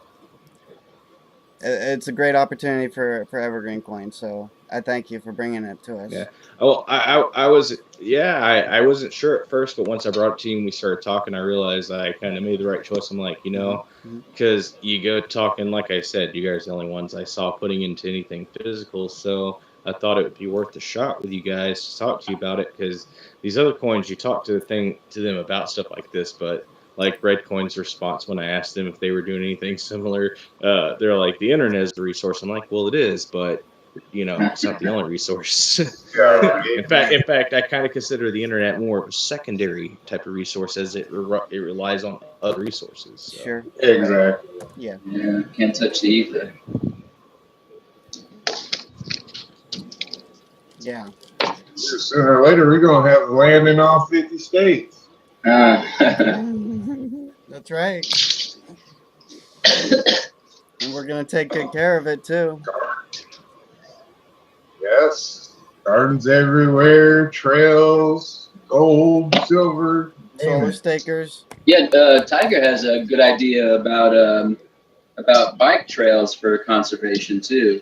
it's a great opportunity for EverGreenCoin. So I thank you for bringing it to us. Yeah. Oh, I was, I wasn't sure at first, but once I brought it to you and we started talking, I realized I kind of made the right choice. I'm like, Mhm. because you go talking, like I said, you guys are the only ones I saw putting into anything physical. So I thought it would be worth a shot with you guys to talk to you about it, because these other coins, you talk to them about stuff like this, but like Red Coin's response when I asked them if they were doing anything similar, they're like, the internet is the resource. I'm like, well, it is, but it's not the only resource. Yeah, Right. right. In fact, I kind of consider the internet more of a secondary type of resource, as it relies on other resources. So. Sure. Exactly. Yeah. Yeah, can't touch the ether. Yeah. Sooner or later, we're gonna have land in all 50 states. That's right. And we're gonna take good care of it too. Yes, gardens everywhere, trails, gold, silver, name Solar it. stakers. Yeah, Tiger has a good idea about bike trails for conservation too.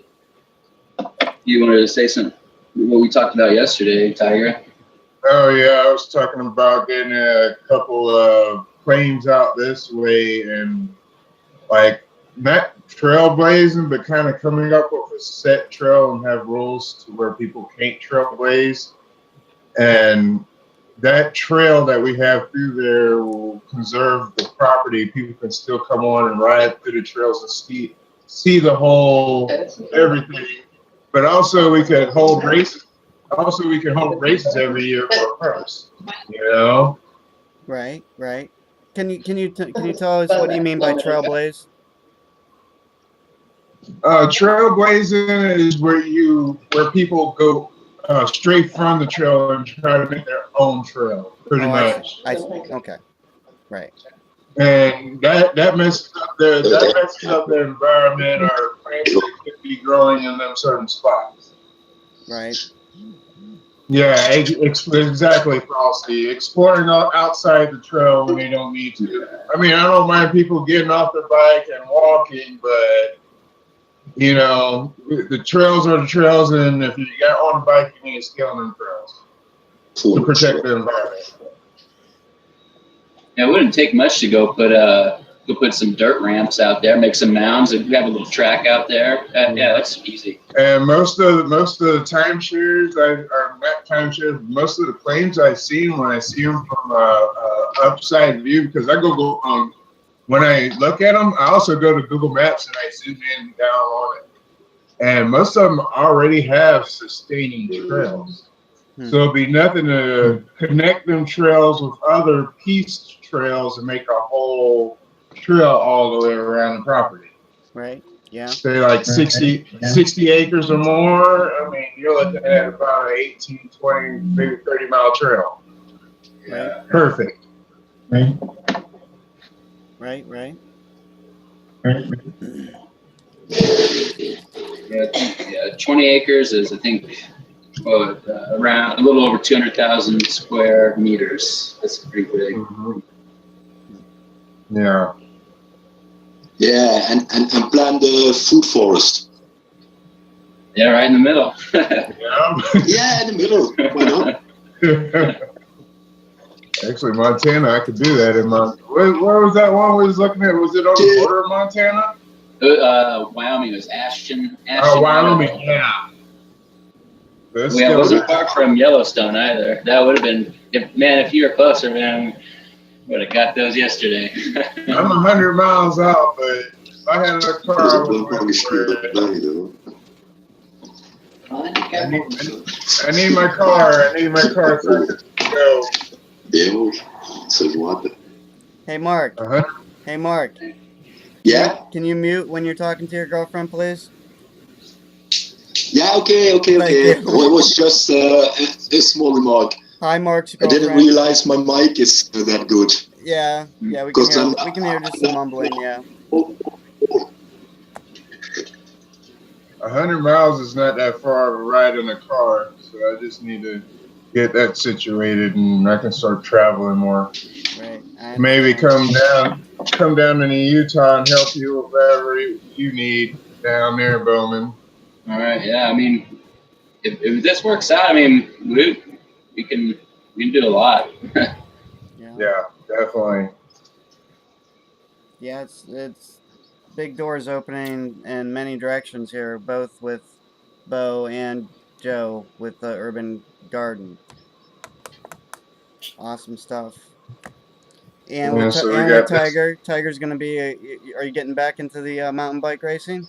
You wanted to say something? What we talked about yesterday, Tiger? Oh yeah, I was talking about getting a couple of claims out this way, and like not trailblazing, but kind of coming up with a set trail and have rules to where people can't trailblaze. And that trail that we have through there will conserve the property. People can still come on and ride through the trails and see the whole everything. But also we could hold races. Also, we can hold races every year for a purse. Right. Can you tell us what do you mean by trailblaze? Trailblazing is where people go straight from the trail and try to make their own trail, pretty Oh, much. I see. Okay. Right. And that messes up the environment or plants that could be growing in them certain spots. Right. Yeah, exactly, Frosty. Exploring outside the trail when they don't need to. I mean, I don't mind people getting off their bike and walking, but the trails are the trails, and if you got on a bike, you need to stay on them trails to protect the environment. Yeah, it wouldn't take much to go put some dirt ramps out there, make some mounds, and have a little track out there. Yeah, that's easy. And most of the timeshares, are not timeshares. Most of the claims I've seen when I see them from upside view, because I go when I look at them, I also go to Google Maps and I zoom in down on it. and most of them already have sustaining trails. So it'd be nothing to connect them trails with other piece trails and make a whole trail all the way around the property. Right. Yeah. Say like 60 acres or more. I mean, you're looking at about an 18, 20, maybe 30-mile trail. Right. Perfect. Right. Right. Yeah, 20 acres is, I think, around a little over 200,000 square meters. That's pretty big. Mm-hmm. Yeah. Yeah, and plant the food forest. Yeah, right in the middle. Yeah, in the middle. Why not? Actually, Montana, I could do that in where was that one we was looking at? Was it on the border of Montana? Wyoming was Ashton. Oh, Wyoming, yeah. Yeah, it wasn't far from Yellowstone either. That would have been, if you were closer, man, would have got those yesterday. I'm 100 miles out, but if I had a car, I would go. I need my car. I need my car so I can go. Hey, Mark. Uh-huh. Hey, Mark. Yeah? Can you mute when you're talking to your girlfriend, please? Yeah, okay. Well, it was just a small remark. Hi, Mark's I girlfriend. didn't realize my mic is that good. Yeah, we can hear just some mumbling, yeah. 100 miles is not that far of a ride in a car, so I just need to get that situated and I can start traveling more. Right. Maybe come down into Utah and help you with whatever you need down there, Bowman. All right. Yeah. I mean, if this works out, I mean, we can do a lot. Yeah, definitely. Yeah, it's big doors opening in many directions here, both with Bo and Joe with the urban garden. Awesome stuff. And with Tiger, Tiger's gonna be. Are you getting back into the mountain bike racing?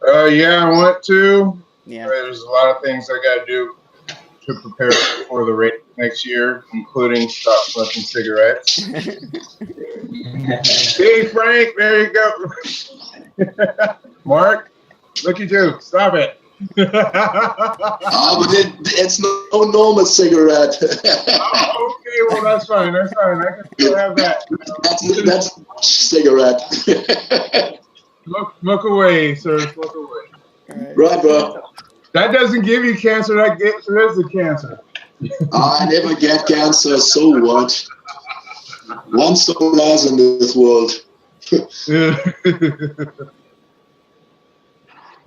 Yeah, I want to. Yeah. There's a lot of things I got to do to prepare for the race next year, including stop smoking cigarettes. Hey, Frank, there you go. Mark, look at you. Stop it. But it's no normal cigarette. Oh, okay, well, that's fine. I can still have that. That's cigarette. Smoke away, sir. Smoke away. Right, bro. That doesn't give you cancer. That gets rid of cancer. I never get cancer, so what? One soul lies in this world.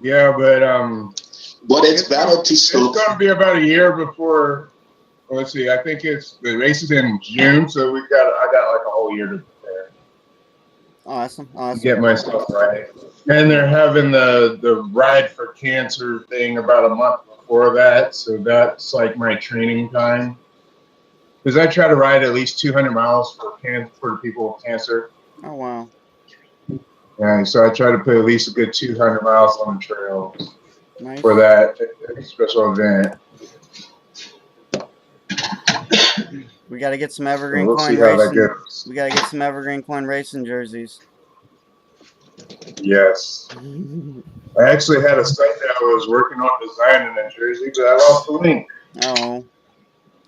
Yeah, but it's better to stop. It's going to be about a year before. Let's see. I think the race is in June, so I got like a whole year to prepare. Awesome. Get myself right. And they're having the Ride for Cancer thing about a month before that, so that's like my training time. Because I try to ride at least 200 miles for people with cancer. Oh, wow. And so I try to put at least a good 200 miles on the trail for that special event. We got to get some EverGreenCoin racing. We got to get some EverGreenCoin racing jerseys. Yes. I actually had a site that I was working on designing a jersey, but I lost the link. Oh.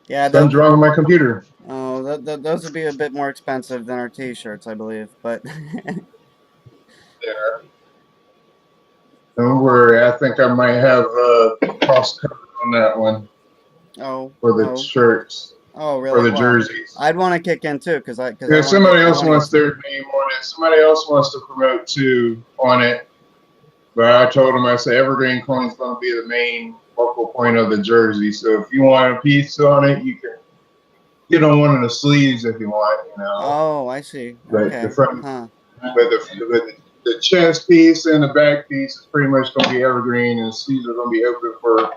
Yeah. Something's wrong with my computer. Oh, those would be a bit more expensive than our T-shirts, I believe. But. Yeah. Don't worry. I think I might have cost covered on that one. Oh. For the shirts. Oh, really? For the jerseys. I'd want to kick in too, because somebody else wants their name on it. Somebody else wants to promote too on it. But I told him, I said, EverGreenCoin is going to be the main focal point of the jersey. So if you want a piece on it, you can get on one of the sleeves if you want. Oh, I see. But okay. the front, the chest piece and the back piece is pretty much going to be evergreen, and the sleeves are going to be open for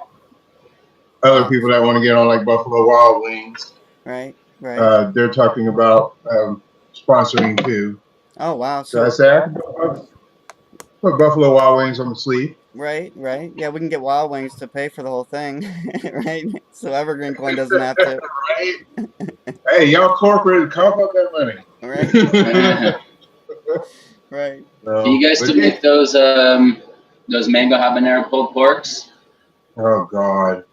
other people that want to get on, like Buffalo Wild Wings. Right. They're talking about sponsoring too. Oh, wow. So I said, Put Buffalo Wild Wings on the sleeve. Right, right. Yeah, we can get Wild Wings to pay for the whole thing, right? So EverGreenCoin doesn't have to, Right? Hey, y'all corporate, cough up that money. right? Do Right. So, you guys but still yeah. make those mango habanero pulled porks? Oh God,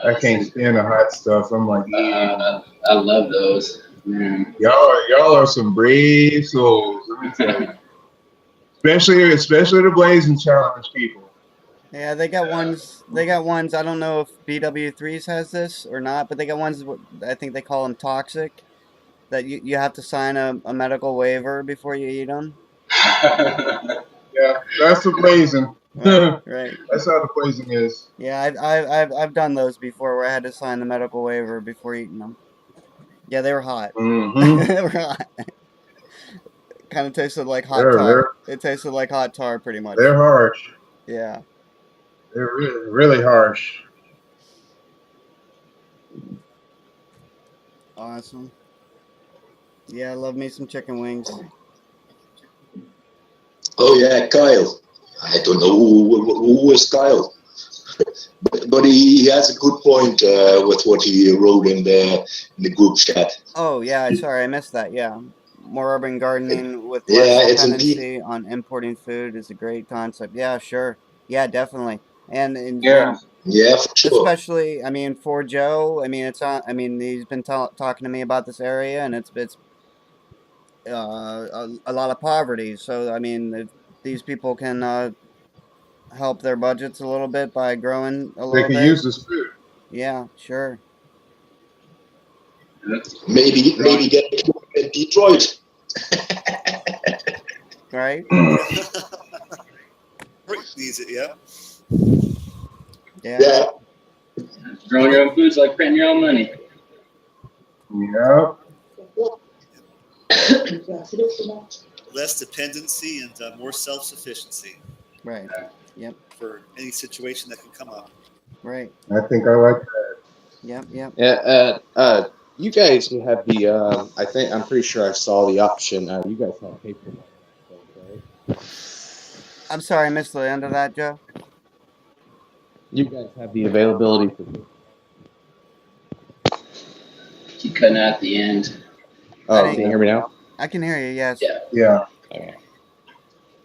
I can't stand the hot stuff. I'm like, I love those. Man. y'all are some brave souls. Let me tell you. Especially the Blazing Challenge people. Yeah, they got ones. They got ones. I don't know if BW3s has this or not, but they got ones. I think they call them toxic. That you have to sign a medical waiver before you eat them. Yeah, that's the Blazing. Right, That's right. how the Blazing is. Yeah, I've done those before where I had to sign the medical waiver before eating them. Yeah, they were hot. Mm-hmm. They were hot. Kind of tasted like hot They're tar. they're It tasted like hot tar, pretty much. they're harsh. Yeah. They're really, really harsh. Awesome. Yeah, I love me some chicken wings. Oh yeah, Kyle. I don't know who is Kyle, but he has a good point with what he wrote in the group chat. Oh yeah, sorry, I missed that. Yeah. More urban gardening with less Yeah, it's indeed. dependency on importing food is a great concept. Yeah, sure. Yeah, definitely. Yeah. And Yeah, for sure. especially, I mean, for Joe, I mean, it's on. I mean, he's been talking to me about this area, and it's a lot of poverty. So I mean, if these people can help their budgets a little bit by growing a They little can bit, use this food. yeah, sure, Maybe get a tour in Detroit. right? Rick needs it, yeah. Yeah, Yeah, Growing your own food's like printing your own money. Yeah. Less dependency and more self-sufficiency right. Yep, for any situation that can come up. right. I think I like that. Yep, yep. Yeah, you guys have the. I think I'm pretty sure I saw the option. You guys have paper, right? I'm sorry, I missed the end of that, Joe. You guys have the availability for. Keep cutting out at the end. I Oh, can didn't. you hear me now? I can hear you. Yes. Yeah. Yeah. Okay.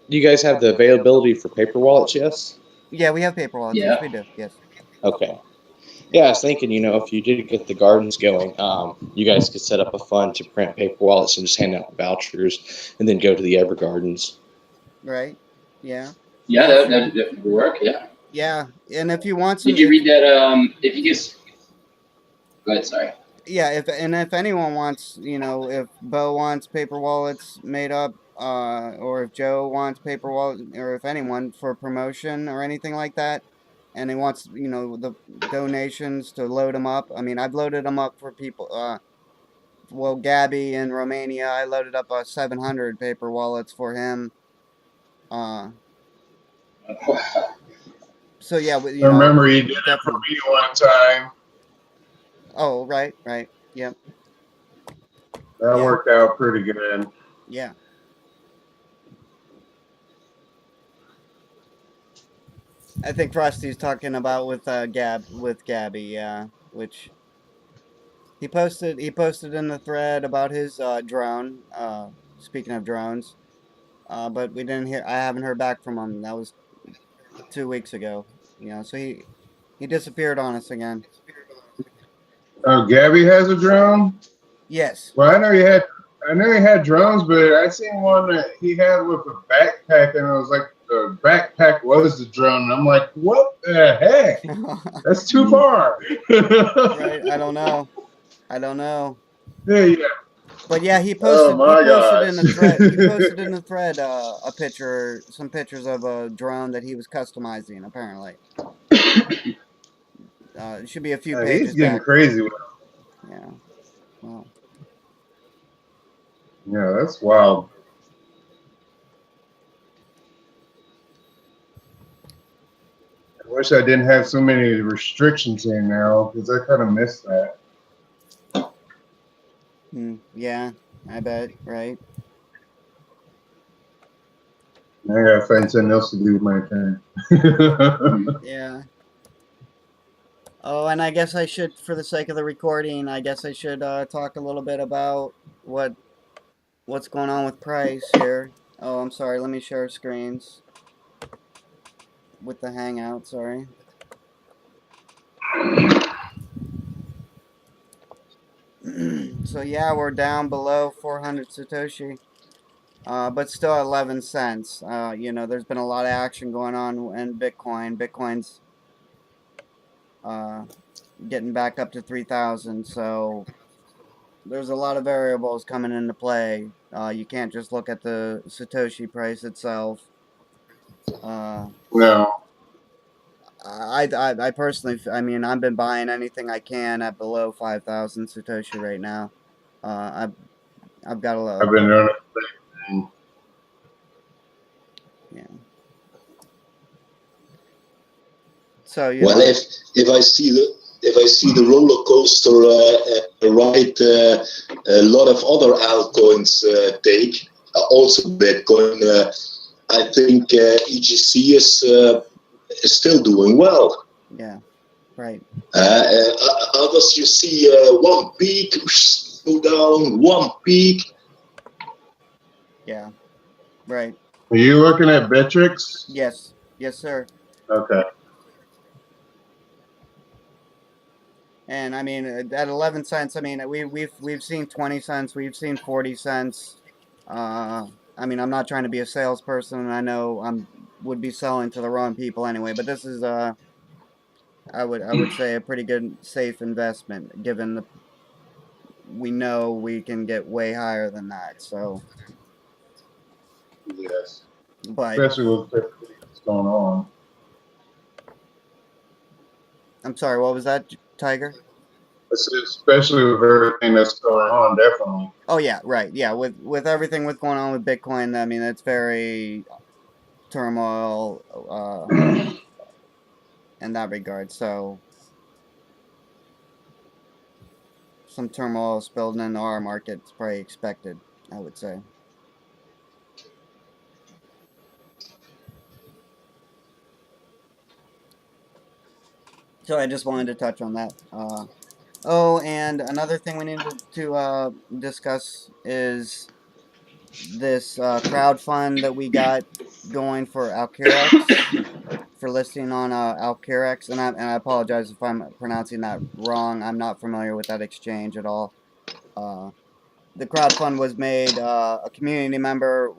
You guys have the availability for paper wallets, yes? Yeah, we have paper wallets. Yes, Yeah. we do. Yes. Okay. Yeah, I was thinking, if you did get the gardens going, you guys could set up a fund to print paper wallets and just hand out vouchers, and then go to the EverGardens. Right. Yeah. Yeah, Yeah. that, Sure. that, that would work. Yeah. Yeah. And if you want some, Did you read that? If you just go ahead. Sorry. yeah, if anyone wants, if Bo wants paper wallets made up, or if Joe wants paper wallet, or if anyone for promotion or anything like that, and he wants, the donations to load them up. I mean, I've loaded them up for people. Well, Gabby in Romania, I loaded up 700 paper wallets for him. Uh, so yeah, I remember you did it for definitely. me one time. Oh, right, right. Yep, That yeah, worked out pretty good. yeah. I think Frosty's talking about with Gabby, yeah, which he posted in the thread about his drone. Speaking of drones, but we didn't hear. I haven't heard back from him. That was 2 weeks ago. So he disappeared on us again. Oh, Gabby has a drone. Yes. Well, I know he had drones, but I seen one that he had with a backpack, and it was like the backpack was the drone. And I'm like, what the heck? That's too far. Right. I don't know. I don't know. Yeah. But yeah, Oh he my posted in the thread he gosh. posted in the thread some pictures of a drone that he was customizing apparently. It should be a few He's pages getting back. crazy with him. Yeah. Well, Yeah, that's wild. I wish I didn't have so many restrictions in now because I kind of missed that. yeah, I bet, right? I gotta find something else to do with my time. Yeah. Oh, and I guess I should, for the sake of the recording, I guess I should talk a little bit about what's going on with price here. Oh, I'm sorry. Let me share screens with the Hangout. Sorry. So yeah, we're down below 400 Satoshi, but still at 11 cents. You know, there's been a lot of action going on in Bitcoin. Bitcoin's getting back up to 3,000, so there's a lot of variables coming into play. You can't just look at the Satoshi price itself. No, I personally, I mean, I've been buying anything I can at below 5,000 Satoshi right now. I've got I've been doing it. yeah. So you Well, know, if I see the roller coaster ride a lot of other altcoins take, also Bitcoin, I think EGC is still doing well. yeah, right, Others you see one peak go down, one peak. yeah, right. Are you looking at Bitrix? Yes, yes, sir. Okay. And I mean, at 11 cents, I mean, we've seen 20 cents, we've seen 40 cents. I mean, I'm not trying to be a salesperson, and I know would be selling to the wrong people anyway. But this is I would say a pretty good safe investment, given we know we can get way higher than that. So, Yes. but Especially with everything that's going on. I'm sorry, what was that, Tiger? Especially with everything that's going on, definitely. Oh yeah, right, yeah. With everything with going on with Bitcoin, I mean, it's very turmoil in that regard. So some turmoil spilled into our market is probably expected, I would say. So I just wanted to touch on that. Oh, and another thing we needed to discuss is this crowdfund that we got going for Alcurex, for listing on Alcurex, and I apologize if I'm pronouncing that wrong. I'm not familiar with that exchange at all. The crowdfund was made. A community member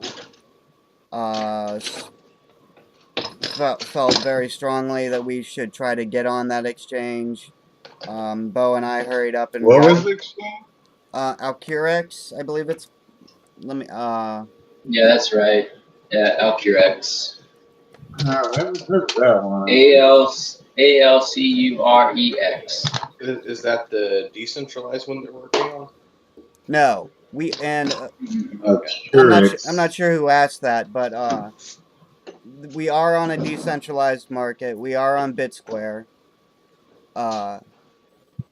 felt very strongly that we should try to get on that exchange. Bo and I hurried up and What got was the exchange? Alcurex, I believe it's. Let me. Yeah, that's right. Yeah, Alcurex. I haven't heard that one. ALCUREX. Is that the decentralized one they're working on? No, Okay. I'm not sure who asked that, but we are on a decentralized market. We are on BitSquare. Uh,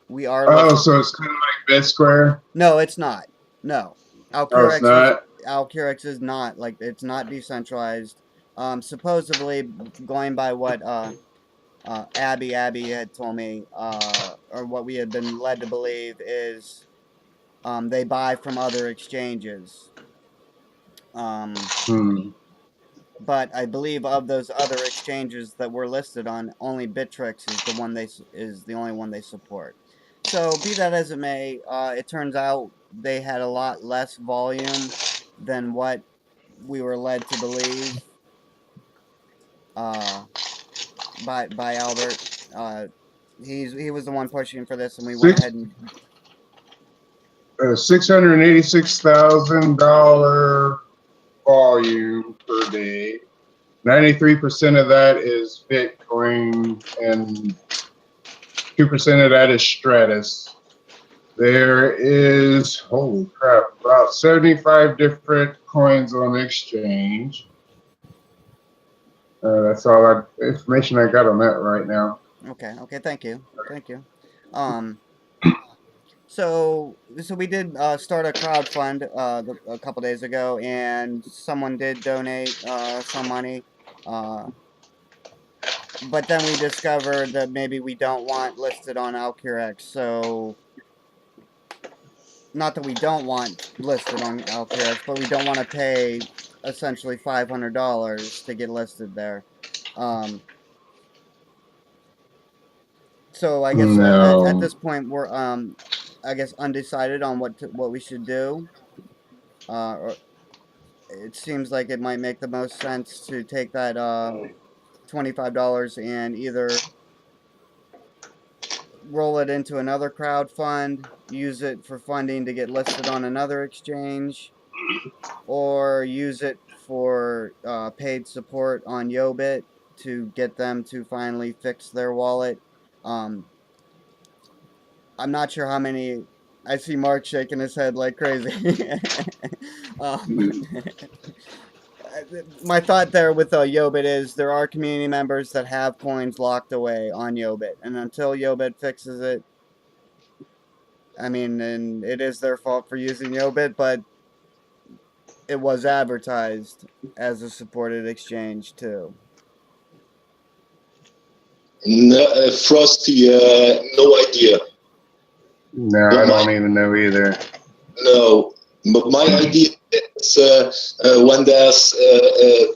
we are Oh, listed. so it's kind of like BitSquare? No, it's not. No, Oh, it's not? Alcurex is not, like, it's not decentralized. Supposedly, going by what Abby had told me, or what we had been led to believe, is they buy from other exchanges. Hmm. But I believe of those other exchanges that were listed on, only Bittrex is the only one they support. So be that as it may, it turns out they had a lot less volume than what we were led to believe by Albert. He was the one pushing for this, and we went Six, ahead and $686,000 volume per day. 93% of that is Bitcoin, and 2% of that is Stratus. There is, holy crap, about 75 different coins on exchange. That's all that information I got on that right now. okay, thank you. So we did start a crowdfund a couple days ago, and someone did donate some money. But then we discovered that maybe we don't want listed on Alcurex. So not that we don't want listed on Alcurex, but we don't want to pay essentially $500 to get listed there. Um, so I guess at No. this point we're I guess undecided on what we should do. Or it seems like it might make the most sense to take that $25 and either roll it into another crowd fund, use it for funding to get listed on another exchange, or use it for paid support on Yobit to get them to finally fix their wallet. Um, I'm not sure how many. I see Mark shaking his head like crazy. um, my thought there with Yobit is there are community members that have coins locked away on Yobit, and until Yobit fixes it, I mean, and it is their fault for using Yobit, but it was advertised as a supported exchange too. No, Frosty, no idea. No, I don't even know either. No, but my idea is when there's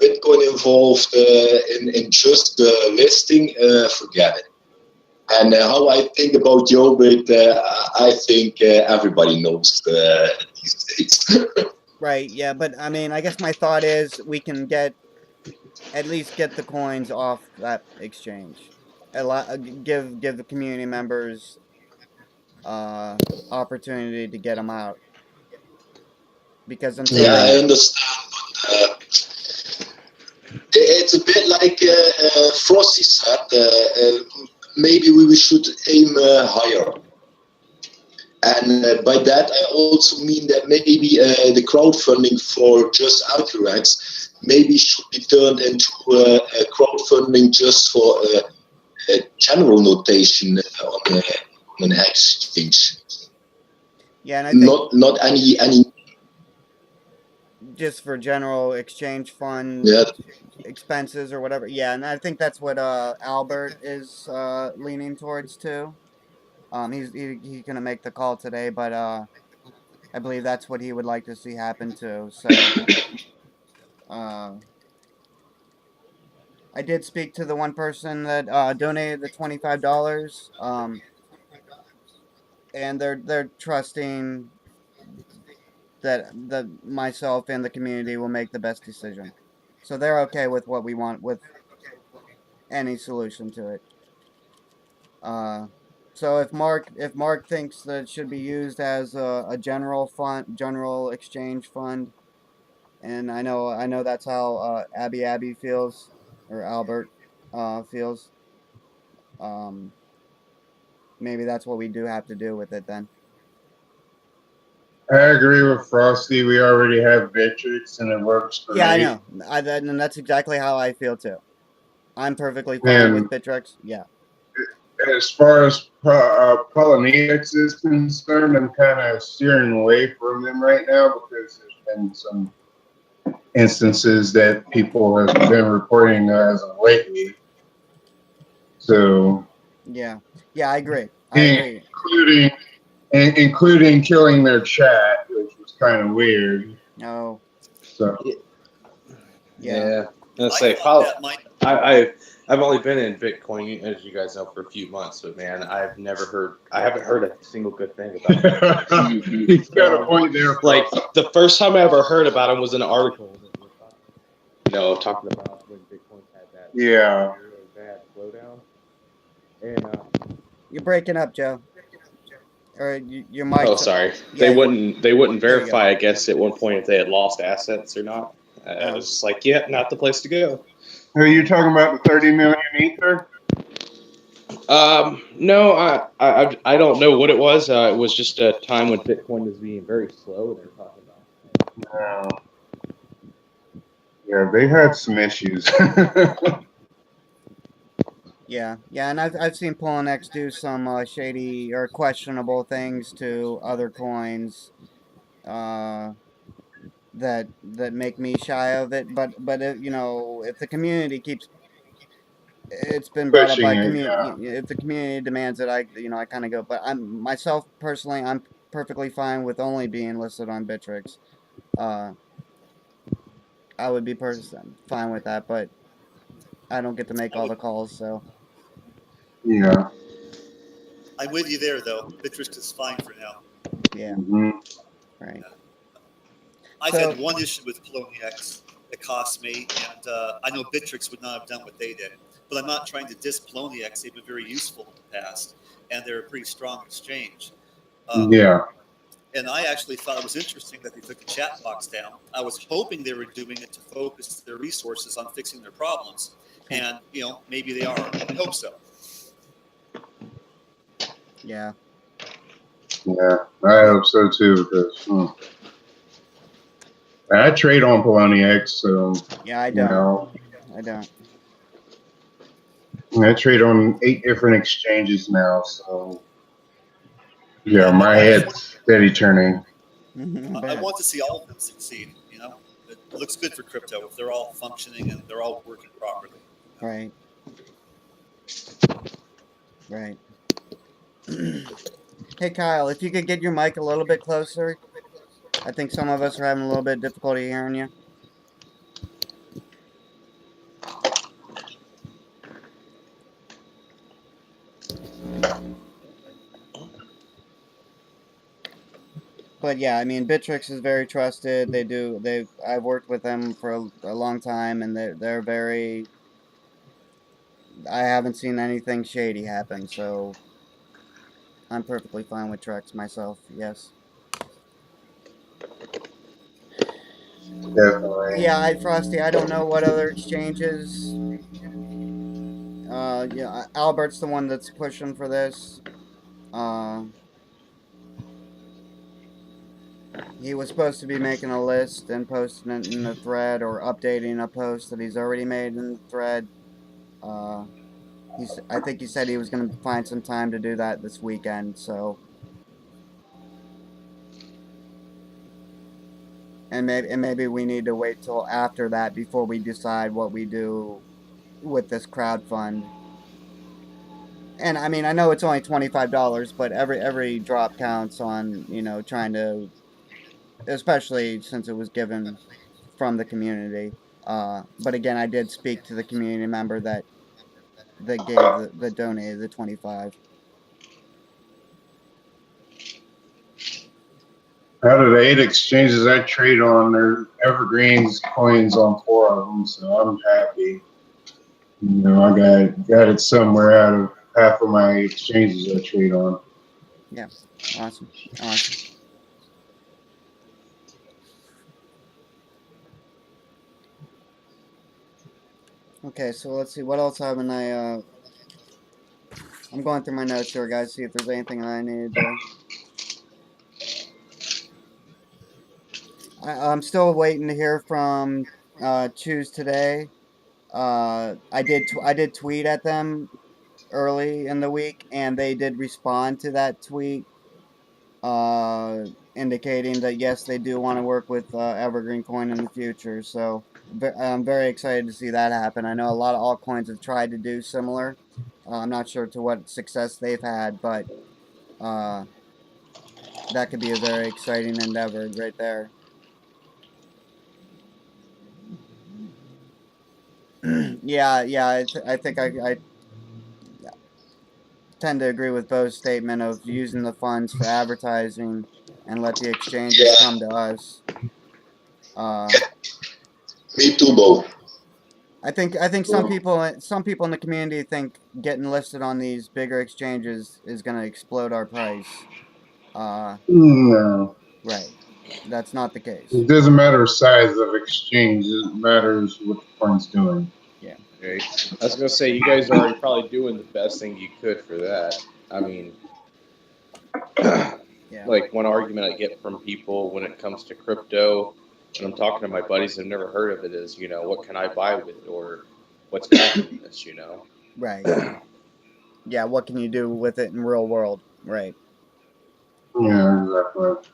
Bitcoin involved in just the listing, forget it. And how I think about Yobit, I think everybody knows these days. Right, yeah, but I mean, I guess my thought is we can at least get the coins off that exchange. Give the community members opportunity to get them out, because until Yeah, I they understand. It's a bit like Frosty said. Maybe we should aim higher. And by that, I also mean that maybe the crowdfunding for just Alcaraz maybe should be turned into crowdfunding just for a general notation on an exchange. yeah, and I think Not any. just for general exchange fund Yeah, expenses or whatever. Yeah, and I think that's what Albert is leaning towards too. He's gonna make the call today, but I believe that's what he would like to see happen too. So uh, I did speak to the one person that donated the $25, and they're trusting that myself and the community will make the best decision. So they're okay with what we want with any solution to it. Uh, so if Mark thinks that it should be used as a general exchange fund, and I know that's how Abby feels, or Albert feels. Um, maybe that's what we do have to do with it then. I agree with Frosty. We already have Bitrix, and it works for Yeah, I me. know. And that's exactly how I feel too. I'm perfectly fine with And Bittrex. Yeah. as far as Polynetics is concerned, I'm kind of steering away from them right now because there's been some instances that people have been reporting as of lately. So, Yeah. Yeah, I agree. I agree. including killing their chat, which was kind of weird. Oh, So, yeah. Yeah. Let's I say, thought that might. I've only been in Bitcoin, as you guys know, for a few months, but man, I haven't heard a single good thing about it. he's got a point there. Like the first time I ever heard about him was an article that was, talking about when Bitcoin had that Yeah. really bad slowdown. And You're breaking up, Joe. Or your mic. oh, sorry, Yeah, they wouldn't there you go. verify, I guess, at one point if they had lost assets or not. I was just like, yeah, not the place to go. Are you talking about the 30 million ether? No, I don't know what it was. It was just a time when Bitcoin was being very slow. They were talking about. Yeah, they had some issues. Yeah, yeah, and I've seen Poloniex do some shady or questionable things to other coins uh, that make me shy of it. But if, if the community keeps, it's been brought up Pushing by it, community. yeah. If the community demands it, I kind of go. But I'm myself personally, I'm perfectly fine with only being listed on Bittrex. Uh, I would be fine with that, but I don't get to make I all would, the calls, so Yeah. I'm with you there, though. Bitrix is fine for now. yeah, Hmm. right. Yeah. I've So had one issue with Poloniex that cost me, and I know Bitrix would not have done what they did. But I'm not trying to diss Poloniex. They've been very useful in the past, and they're a pretty strong exchange. Um, Yeah. and I actually thought it was interesting that they took the chat box down. I was hoping they were doing it to focus their resources on fixing their problems, and maybe they are. I hope so. yeah, Yeah. I yeah, hope so too, because I trade on Poloniex, so yeah. I you don't. know, I don't. I trade on 8 different exchanges now, so yeah, I, my I just want head's steady turning. I I bet. want to see all of them succeed. It looks good for crypto if they're all functioning and they're all working properly. Right, right. Hey Kyle, if you could get your mic a little bit closer, I think some of us are having a little bit of difficulty hearing you. But yeah, I mean, Bittrex is very trusted. I've worked with them for a long time, and they're very. I haven't seen anything shady happen, so I'm perfectly fine with Trex myself. Yes. Definitely. Yeah, Frosty. I don't know what other exchanges. Yeah, Albert's the one that's pushing for this. Uh, he was supposed to be making a list and posting it in the thread or updating a post that he's already made in the thread. Uh, I think he said he was going to find some time to do that this weekend. So, and maybe we need to wait till after that before we decide what we do with this crowd fund. And I mean, I know it's only $25, but every drop counts on trying to, especially since it was given from the community. But again, I did speak to the community member that gave the donated the 25. Out of the 8 exchanges I trade on, there's Evergreen's coins on 4 of them, so I'm happy. I got it somewhere out of half of my exchanges I trade on. Yeah, awesome, awesome. Okay, so let's see what else haven't I. I'm going through my notes here, guys. See if there's anything that I needed to. I'm still waiting to hear from Choose Today. I did tweet at them early in the week, and they did respond to that tweet, indicating that yes, they do want to work with EverGreenCoin in the future. So I'm very excited to see that happen. I know a lot of altcoins have tried to do similar. I'm not sure to what success they've had, but uh, that could be a very exciting endeavor right there. Yeah, yeah, I think I tend to agree with Bo's statement of using the funds for advertising and let the exchanges Yeah, come to us. Uh, me too, Bo. I think some people in the community think getting listed on these bigger exchanges is going to explode our price. Uh, No, right. That's not the case. it doesn't matter the size of exchange. It matters what the coin's doing. Yeah. Right. I was gonna say you guys are already probably doing the best thing you could for that. I mean, Yeah. like one argument I get from people when it comes to crypto, and I'm talking to my buddies who've never heard of it, is what can I buy with it or what's backing this? Right. Yeah. What can you do with it in real world? Right. Yeah, exactly.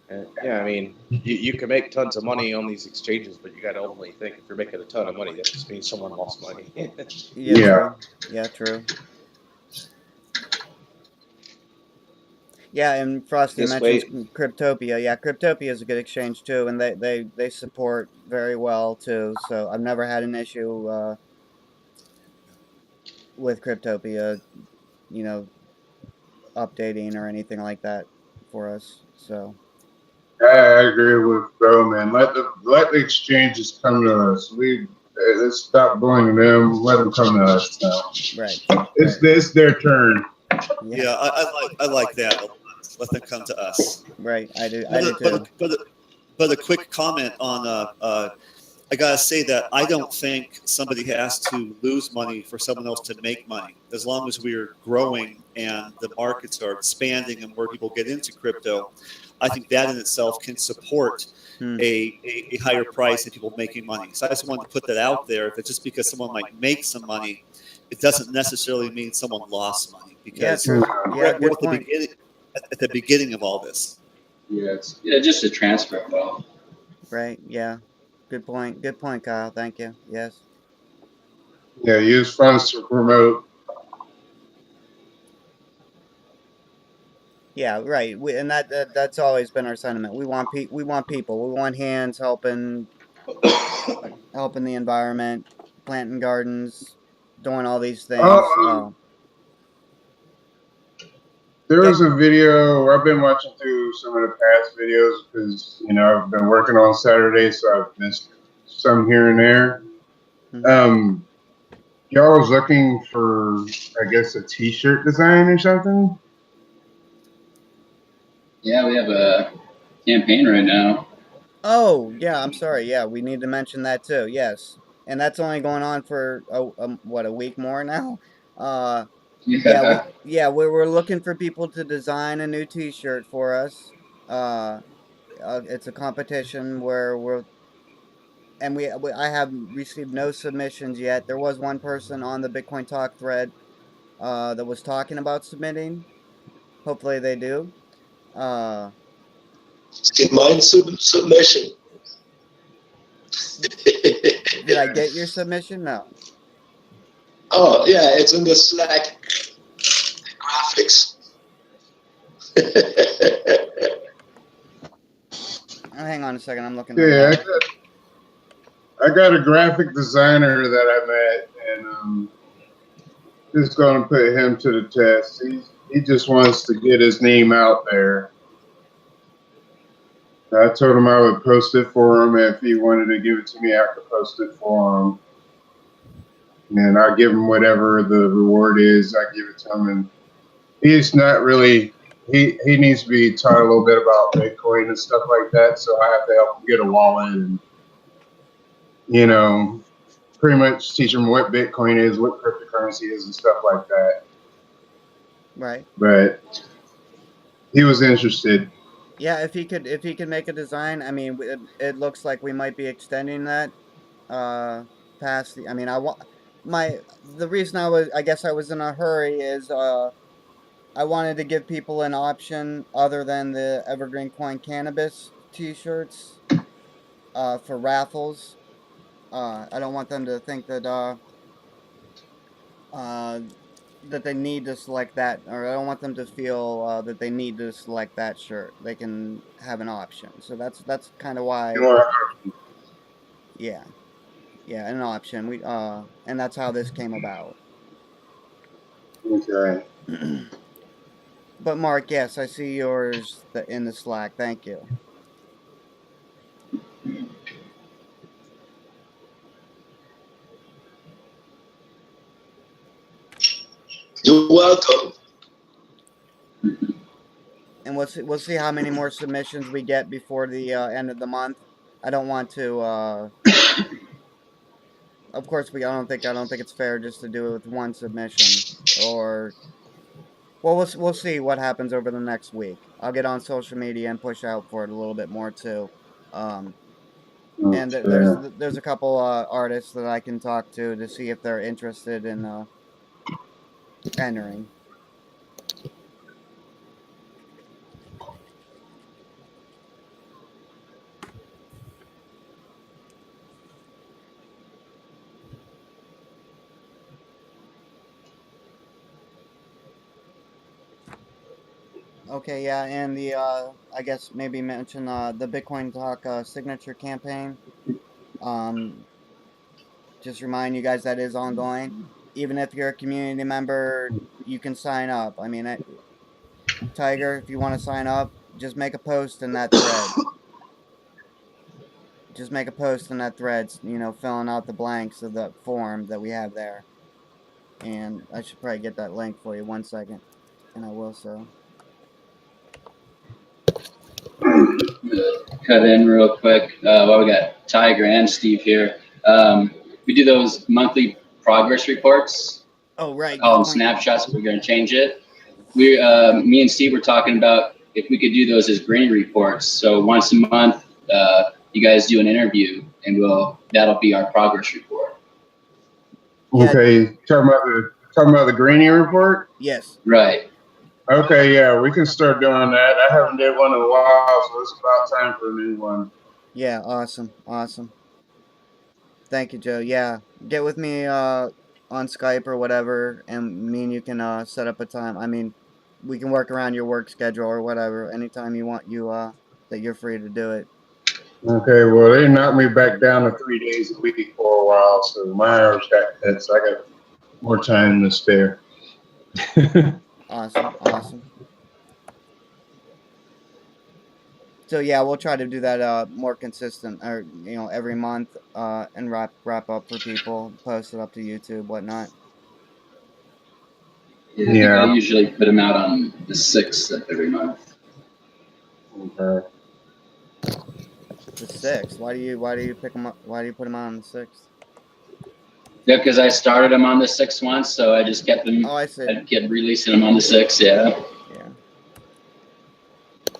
And yeah, I mean, you can make tons of money on these exchanges, but you got to only think if you're making a ton of money, that just means someone lost money. Yeah. Yeah. True. Yeah. True. Yeah, and Frosty This mentions way, Cryptopia. Yeah, Cryptopia is a good exchange too, and they support very well too. So I've never had an issue with Cryptopia, you know, updating or anything like that for us. So I agree with bro, man. Let the exchanges come to us. Let's stop blaming them. Let them come to us now. right, right, It's their turn. yeah, Yeah, I like that a lot. Let them come to us. right. I But do a, but a, too. but a, but a quick comment on I gotta say that I don't think somebody has to lose money for someone else to make money. As long as we're growing and the markets are expanding and more people get into crypto, I think that in itself can support Hmm. a higher price and people making money. So I just wanted to put that out there that just because someone might make some money, it doesn't necessarily mean someone lost money Yeah, because true. we're Yeah, at, we're good at the point. beginning at the beginning of all this. Yeah, just a transfer. Well, Right. Yeah, good point. Good point, Kyle. Thank you. Yes. Yeah, use funds to promote. Yeah, right. And that's always been our sentiment. We want people. We want hands helping the environment, planting gardens, doing all these things. Oh, there Yeah, was a video I've been watching through some of the past videos because I've been working on Saturday, so I've missed some here and there. hmm Um, y'all was looking for, I guess, a T-shirt design or something. yeah, we have a campaign right now. Oh, yeah. I'm sorry. Yeah, we need to mention that too. Yes, and that's only going on for what, a week more now. Uh, Yeah, we're looking for people to design a new T-shirt for us. Uh, it's a competition where I have received no submissions yet. There was one person on the Bitcoin Talk thread that was talking about submitting. Hopefully they do. Uh, In my submission. did I get your submission? No. Oh yeah, it's in the Slack graphics. Hang on a second. I'm looking right Yeah, now. I got a graphic designer that I met, and just going to put him to the test. He just wants to get his name out there. I told him I would post it for him. If he wanted to give it to me, I could post it for him. And I give him whatever the reward is. I give it to him, and he's not really. He needs to be taught a little bit about Bitcoin and stuff like that. So I have to help him get a wallet and you know pretty much teach him what Bitcoin is, what cryptocurrency is, and stuff like that. Right. But he was interested. Yeah, if he could make a design, I mean, it looks like we might be extending that past the. I mean, I want my the reason I guess I was in a hurry is I wanted to give people an option other than the Evergreen Coin Cannabis T-shirts for raffles. I don't want them to think uh, that they need to select that, or I don't want them to feel that they need to select that shirt. They can have an option. So that's kind of You why, know, yeah, yeah, an option. And that's how this came about. okay. But Mark, yes, I see yours in the Slack. Thank you. You're welcome. And we'll see how many more submissions we get before the end of the month. I don't want to. Of course, I don't think it's fair just to do it with one submission. Or well, we'll see what happens over the next week. I'll get on social media and push out for it a little bit more too. Um, and Okay. there's a couple artists that I can talk to see if they're interested in entering. Okay, yeah, and the I guess maybe mention the Bitcoin Talk signature campaign. Um, just remind you guys that is ongoing. Even if you're a community member, you can sign up. I mean, Tiger, if you want to sign up, just make a post in that thread. Just make a post in that thread, you know, filling out the blanks of the form that we have there. And I should probably get that link for you. 1 second, and I will so. Cut in real quick. Well, we got Tiger and Steve here. We do those monthly progress reports. Oh, I right, call good them point. snapshots. We're going to change it. Me and Steve were talking about if we could do those as green reports. So once a month, you guys do an interview, and that'll be our progress report. Yeah. Okay, talking about the Greenie report. Yes. Right. Okay, yeah, we can start doing that. I haven't did one in a while, so it's about time for a new one. Yeah, awesome. Awesome. Thank you, Joe. Yeah, get with me on Skype or whatever, and me and you can set up a time. I mean, we can work around your work schedule or whatever. Anytime you want, that you're free to do it. Okay, well, they knocked me back down to 3 days a week for a while, so my hours got cut, so I got more time to spare. Awesome. Awesome. So yeah, we'll try to do that more consistent, or every month, and wrap up for people, post it up to YouTube, whatnot. Yeah. I usually put them out on the 6th of every month. Okay. The 6th. Why do you pick them up? Why do you put them out on the 6th? Yeah, because I started them on the 6th once, so I just kept them. Oh, I see. I kept releasing them on the 6th. Yeah. Yeah.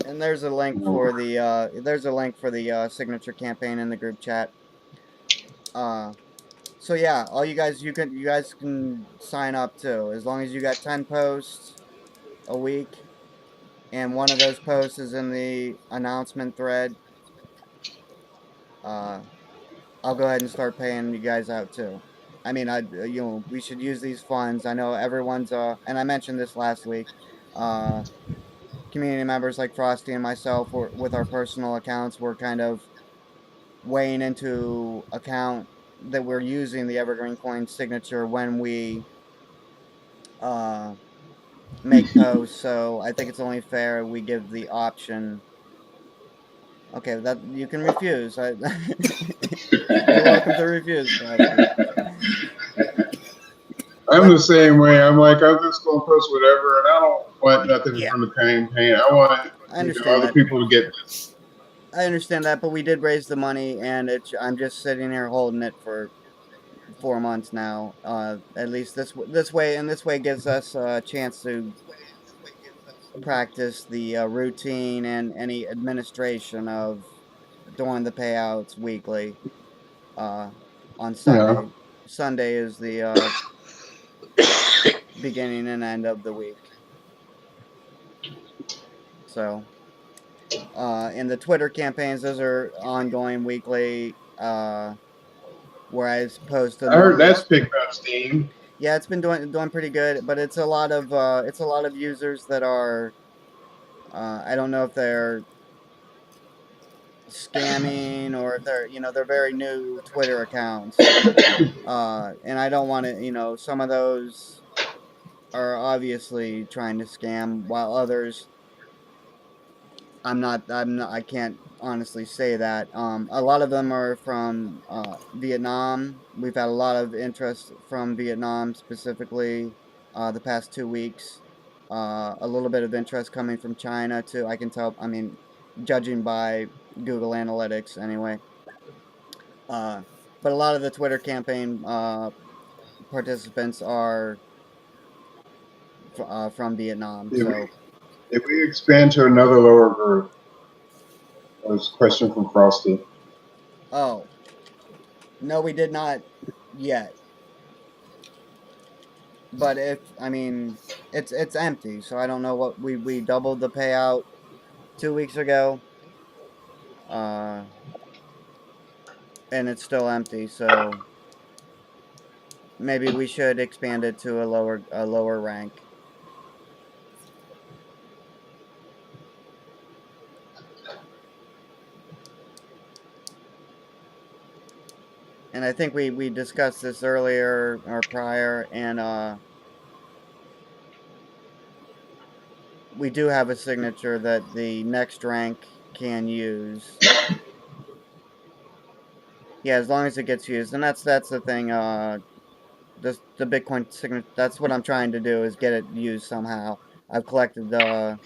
And there's a link for the signature campaign in the group chat. So yeah, all you guys can sign up too, as long as you got 10 posts a week, and one of those posts is in the announcement thread. I'll go ahead and start paying you guys out too. I mean, we should use these funds. I know everyone's and I mentioned this last week. Community members like Frosty and myself, with our personal accounts, we're kind of weighing into account that we're using the EverGreenCoin signature when we make posts. So I think it's only fair we give the option. Okay, that you can refuse. You're welcome to refuse, Frosty. I'm the same way. I'm like, I'm just gonna post whatever, and I don't want nothing Yeah, from the campaign. I want I understand other that. people to get this. I understand that, but we did raise the money, and I'm just sitting here holding it for 4 months now. At least this way gives us a chance to practice the routine and any administration of doing the payouts weekly. On Yeah. Sunday. Sunday is the beginning and end of the week. So, in the Twitter campaigns, those are ongoing weekly. Where I post the I heard normal. that's picked up steam. Yeah, it's been doing pretty good, but it's a lot of users that are. I don't know if they're scamming or if they're very new Twitter accounts. And I don't want to. Some of those are obviously trying to scam, while others, I can't honestly say that. A lot of them are from Vietnam. We've had a lot of interest from Vietnam specifically the past 2 weeks. A little bit of interest coming from China too. I can tell. I mean, judging by Google Analytics, anyway. But a lot of the Twitter campaign participants are from Vietnam. If So, we, if we expand to another lower group, there's a question from Frosty. oh no, we did not yet. But if I mean, it's empty, so I don't know what we doubled the payout 2 weeks ago, uh, and it's still empty. So maybe we should expand it to a lower rank. And I think we discussed this earlier or prior, and we do have a signature that the next rank can use. Yeah, as long as it gets used, and that's the thing. The Bitcoin signature. That's what I'm trying to do is get it used somehow. I've collected the.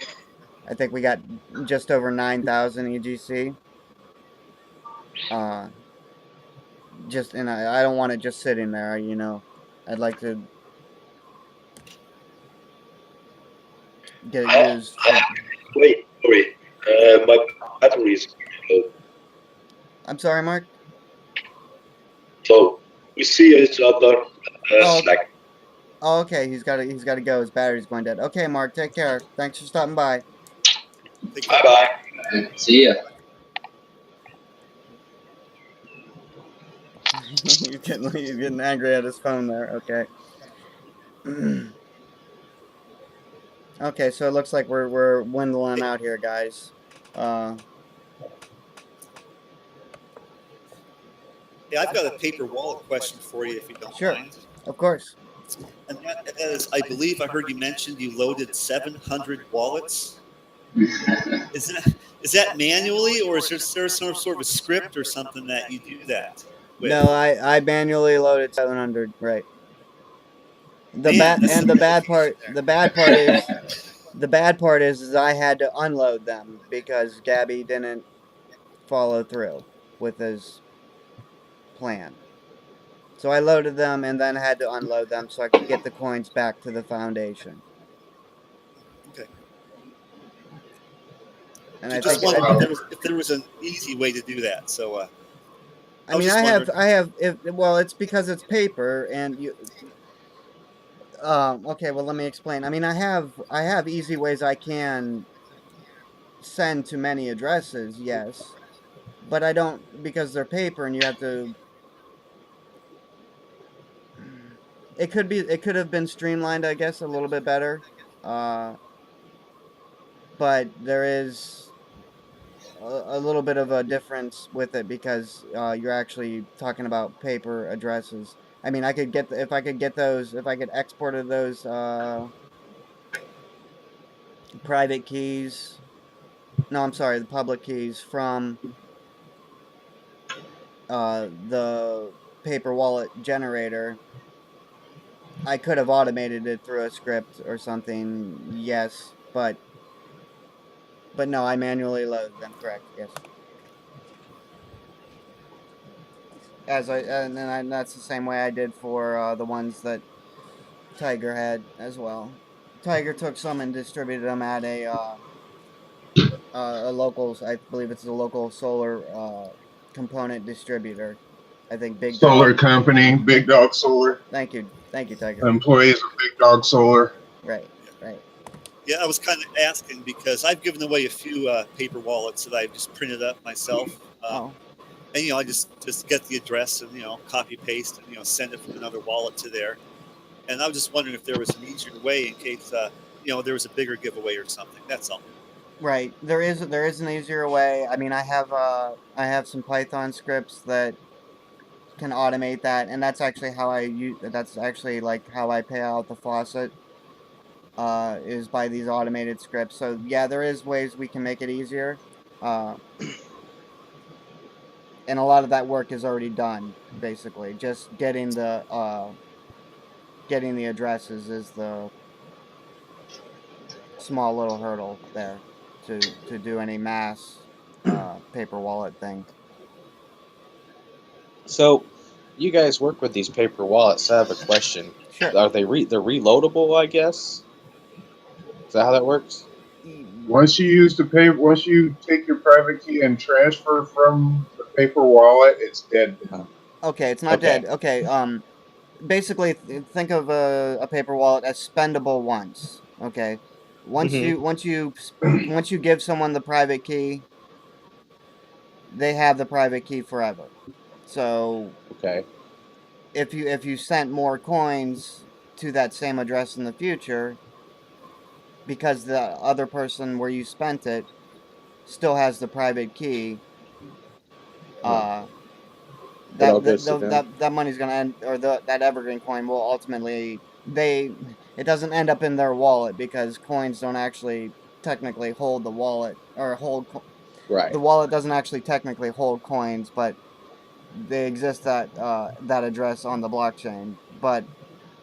I think we got just over 9,000 EGC. Uh, just and I don't want it just sitting there. I'd like to get it used. Wait, sorry. My battery is low. I'm sorry, Mark. So we see each other Oh, Slack. oh, okay. He's got to go. His battery's going dead. Okay, Mark. Take care. Thanks for stopping by. Bye bye. See ya. He's getting angry at his phone there. Okay. Okay, so it looks like we're dwindling out here, guys. Yeah, I've got a paper wallet question for you, if you don't Sure. mind. Of course. And that is, I believe I heard you mentioned you loaded 700 wallets. Is that manually, or is there some sort of a script or something that you do that with? No, I manually loaded 700. Right. The Man, that's some bad dedication part there. the bad part is I had to unload them because Gabby didn't follow through with his plan. So I loaded them and then had to unload them so I could get the coins back to the foundation. Okay. And I I just think wondered if there was an easy way to do that. So I I was mean just wondering. well, it's because it's paper and you okay, well let me explain. I mean I have easy ways I can send to many addresses, yes. But I don't because they're paper and you have to it could have been streamlined, I guess, a little bit better. Uh but there is a little bit of a difference with it because you're actually talking about paper addresses. I mean, I could get if I could get those, if I could export those private keys. No, I'm sorry, the public keys from the paper wallet generator. I could have automated it through a script or something. Yes, but no, I manually load them. Correct. Yes. That's the same way I did for the ones that Tiger had as well. Tiger took some and distributed them at a local. I believe it's a local solar component distributor. I think Big Solar Dog. company, Big Dog Solar. Thank you, Tiger. Employees of Big Dog Solar. Right, right. Yeah, I was kind of asking because I've given away a few paper wallets that I've just printed up myself. Oh, And I just get the address and copy paste and send it from another wallet to there. And I was just wondering if there was an easier way in case there was a bigger giveaway or something. That's all. right. There is an easier way. I mean, I have some Python scripts that can automate that, and that's actually how I use. That's actually like how I pay out the faucet. Is by these automated scripts. So yeah, there is ways we can make it easier. Uh, and a lot of that work is already done. Basically, just getting the addresses is the small little hurdle there to do any mass paper wallet thing. So, you guys work with these paper wallets. I have a question. Sure. Are they're reloadable? I guess. Is that how that works? Once you take your private key and transfer from the paper wallet, it's dead. Okay, it's not Okay. dead. Okay. basically think of a paper wallet as spendable once. Okay, once you give someone the private key, they have the private key forever. So Okay. if you sent more coins to that same address in the future, because the other person where you spent it still has the private key, uh, It all goes to them. that money's gonna end, or that evergreen coin will ultimately it doesn't end up in their wallet because coins don't actually technically hold the wallet or Right. the wallet doesn't actually technically hold coins, but they exist at that address on the blockchain. But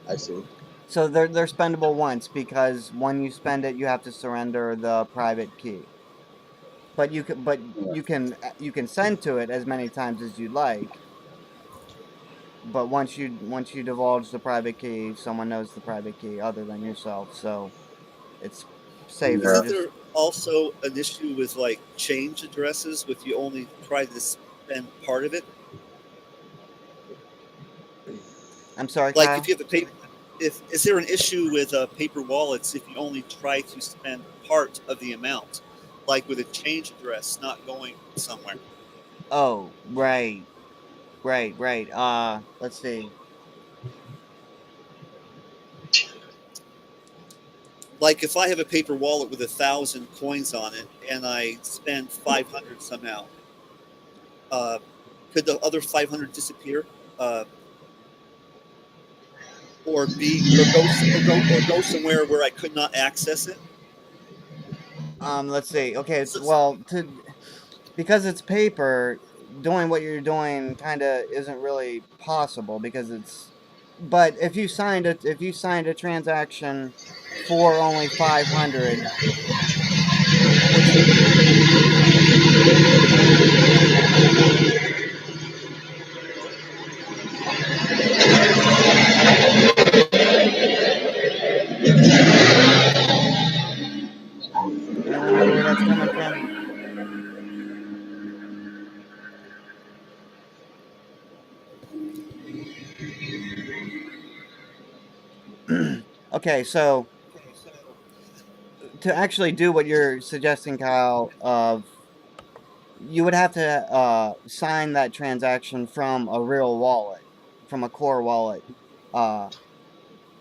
I see. so they're spendable once because when you spend it, you have to surrender the private key. But you can send to it as many times as you like. But once you divulge the private key, someone knows the private key other than yourself. So it's safer. Yeah. Isn't Just there also an issue with like change addresses if you only try to spend part of it? I'm sorry, Like Kyle. if you have a paper, if is there an issue with paper wallets if you only try to spend part of the amount, like with a change address not going somewhere? Oh, right. Let's see. Like if I have a paper wallet with 1,000 coins on it and I spend 500 somehow, uh, could the other 500 disappear? Uh, or go somewhere where I could not access it. Let's see. Okay, So, well, because it's paper, doing what you're doing kind of isn't really possible because it's. But if you signed a transaction for only 500, which anyone know where that's coming from? Okay, so to actually do what you're suggesting, Kyle, you would have to sign that transaction from a real wallet, from a core wallet, uh,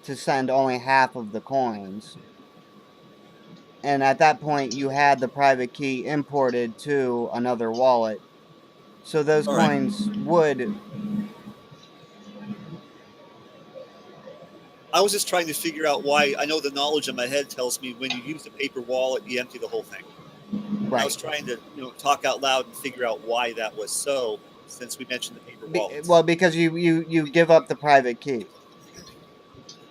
to send only half of the coins. And at that point, you had the private key imported to another wallet. So those all right. coins would. I was just trying to figure out why. I know the knowledge in my head tells me when you use a paper wallet, you empty the whole thing. And I was Right. trying to, talk out loud and figure out why that was so. Since we mentioned the paper Well, wallets. because you give up the private key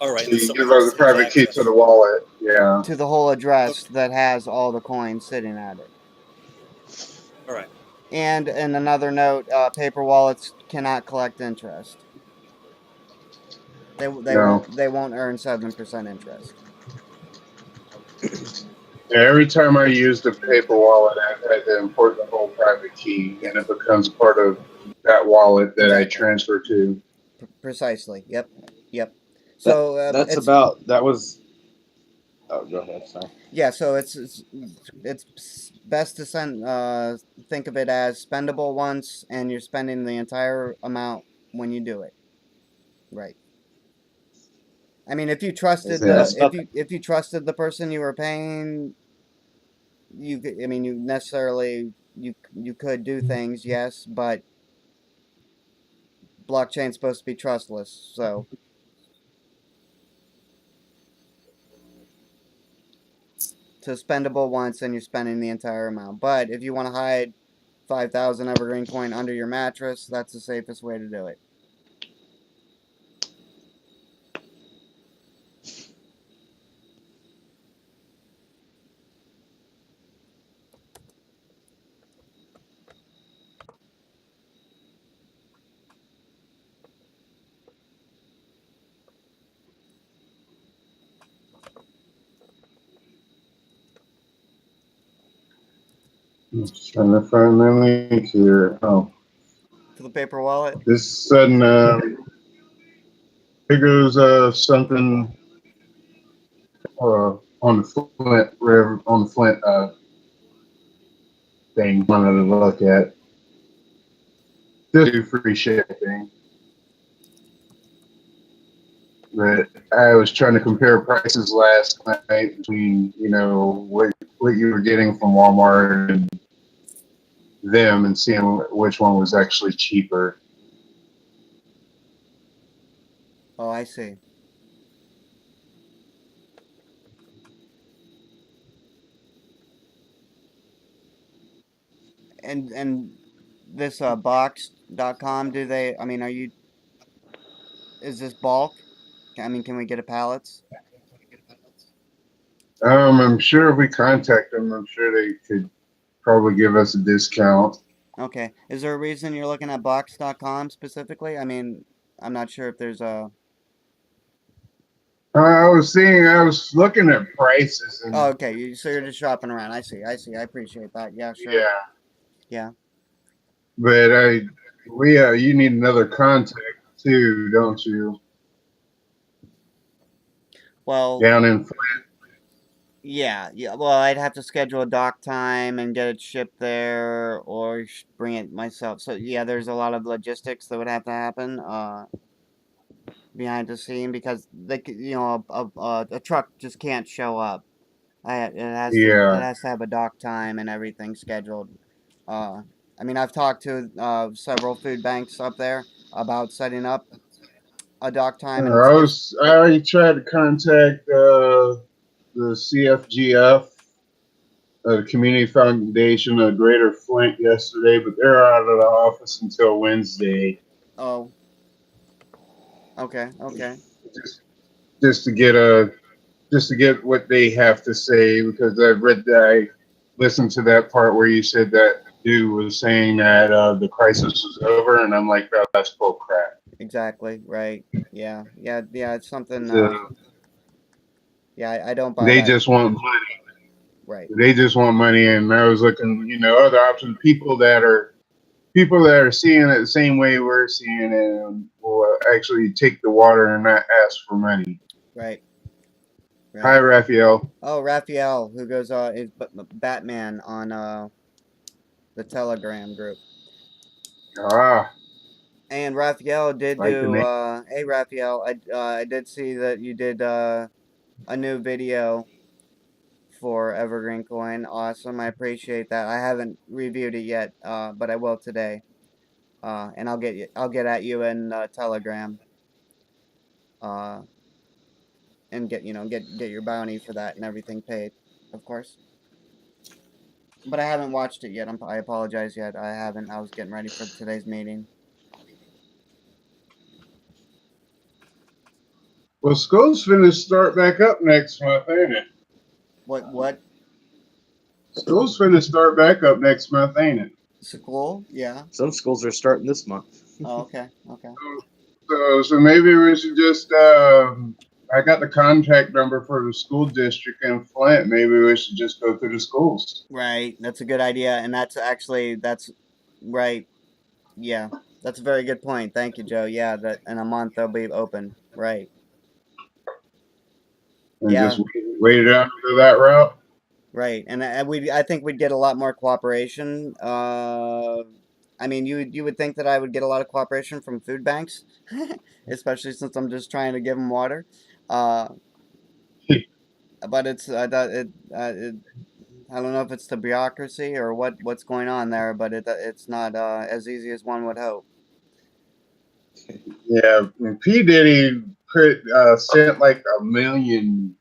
All right, So and then you someone give us else the has private key to access. the wallet. Yeah. to the whole address Okay. that has all the coins sitting at it. All right. And in another note, paper wallets cannot collect interest. No. They won't earn 7% interest. Yeah, every time I use the paper wallet, I've had to import the whole private key, and it becomes part of that wallet that I Exactly. transfer to. Precisely. Yep. That So that's it's about that was. Oh, go ahead. Sorry. yeah. So it's best to think of it as spendable once, and you're spending the entire amount when you do it. Right. I mean, Yeah. That's about if you trusted the person you were paying, I mean, you necessarily you could do things, yes, but blockchain's supposed to be trustless, so it's spendable once and you're spending the entire amount. But if you want to hide 5,000 evergreen coin under your mattress, that's the safest way to do it. I'm just trying to find my link here. Oh, For the paper wallet. this sudden. Here goes something on the Flint River, on the Flint thing. Wanted to look at. Just do free shipping. But I was trying to compare prices last night between, what you were getting from Walmart and them, and seeing which one was actually cheaper. Oh, I see. And this box.com, do they, I mean, is this bulk? I mean, can we get a pallets? I'm sure if we contact them, I'm sure they could probably give us a discount. Okay. Is there a reason you're looking at box.com specifically? I mean, I'm not sure if there's a. I was looking at prices, Oh, and okay. So you're just shopping around. I see. I see. I appreciate that. Yeah, sure. yeah, Yeah. but you need another contact too, don't you? Well, Down in yeah, yeah. Well, I'd have to schedule a dock time and get it shipped there, or bring it myself. So yeah, there's a lot of logistics that would have to happen behind the scene because a truck just can't show up. It yeah. has to have a dock time and everything scheduled. Uh, I mean, I've talked to several food banks up there about setting up a dock time, and I already tried to contact the CFGF, the Community Foundation of Greater Flint yesterday, but they're out of the office until Wednesday. oh, okay, okay, Just just to get what they have to say, because I listened to that part where you said that dude was saying that the crisis was over, and I'm like, oh, that's bull crap. exactly, right, yeah, yeah, yeah. It's something. So Yeah, I don't buy they that. just want money. Right, They just want money, and I was looking, other options. People that are seeing it the same way we're seeing it, and will actually take the water and not ask for money. right, Hi, right. Raphael. Oh, Raphael, who goes is Batman on the Telegram group. Ah, And Raphael did like the do. name. Hey, Raphael, I did see that you did a new video for EverGreenCoin. Awesome, I appreciate that. I haven't reviewed it yet, but I will today. And I'll get at you in Telegram. Uh, and get your bounty for that and everything paid, of course. But I haven't watched it yet. I apologize yet. I haven't. I was getting ready for today's meeting. Well, school's finna start back up next month, ain't it? What? What? School's finna start back up next month, ain't it? School? Yeah. Some schools are starting this month. Oh, okay. Okay. So maybe we should just. I got the contact number for the school district in Flint. Maybe we should just go through the schools. Right. That's a good idea, and that's right. Yeah. That's a very good point. Thank you, Joe. Yeah. That in a month they'll be open. Right. And Yeah. just wait it out to that route. Right. And I think we'd get a lot more cooperation. I mean, you would think that I would get a lot of cooperation from food banks, especially since I'm just trying to give them water. Uh, but it I don't know if it's the bureaucracy or what's going on there, but it's not as easy as one would hope. Yeah, and P Diddy sent like 1 million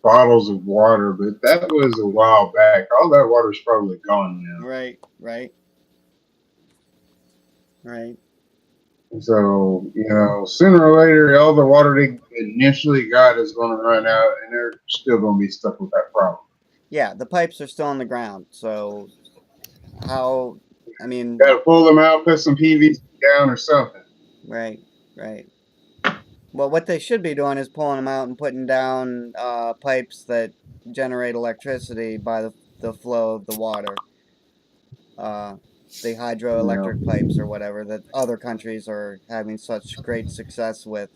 bottles of water, but that was a while back. All that water's probably gone now. Right, right, right. So, sooner or later, all the water they initially got is going to run out, and they're still going to be stuck with that problem. Yeah, the pipes are still on the ground, so how? I mean, Got to pull them out, put some PVC down or something. right, right. Well, what they should be doing is pulling them out and putting down pipes that generate electricity by the flow of the water. Uh, the Yeah. hydroelectric pipes or whatever that other countries are having such great success with.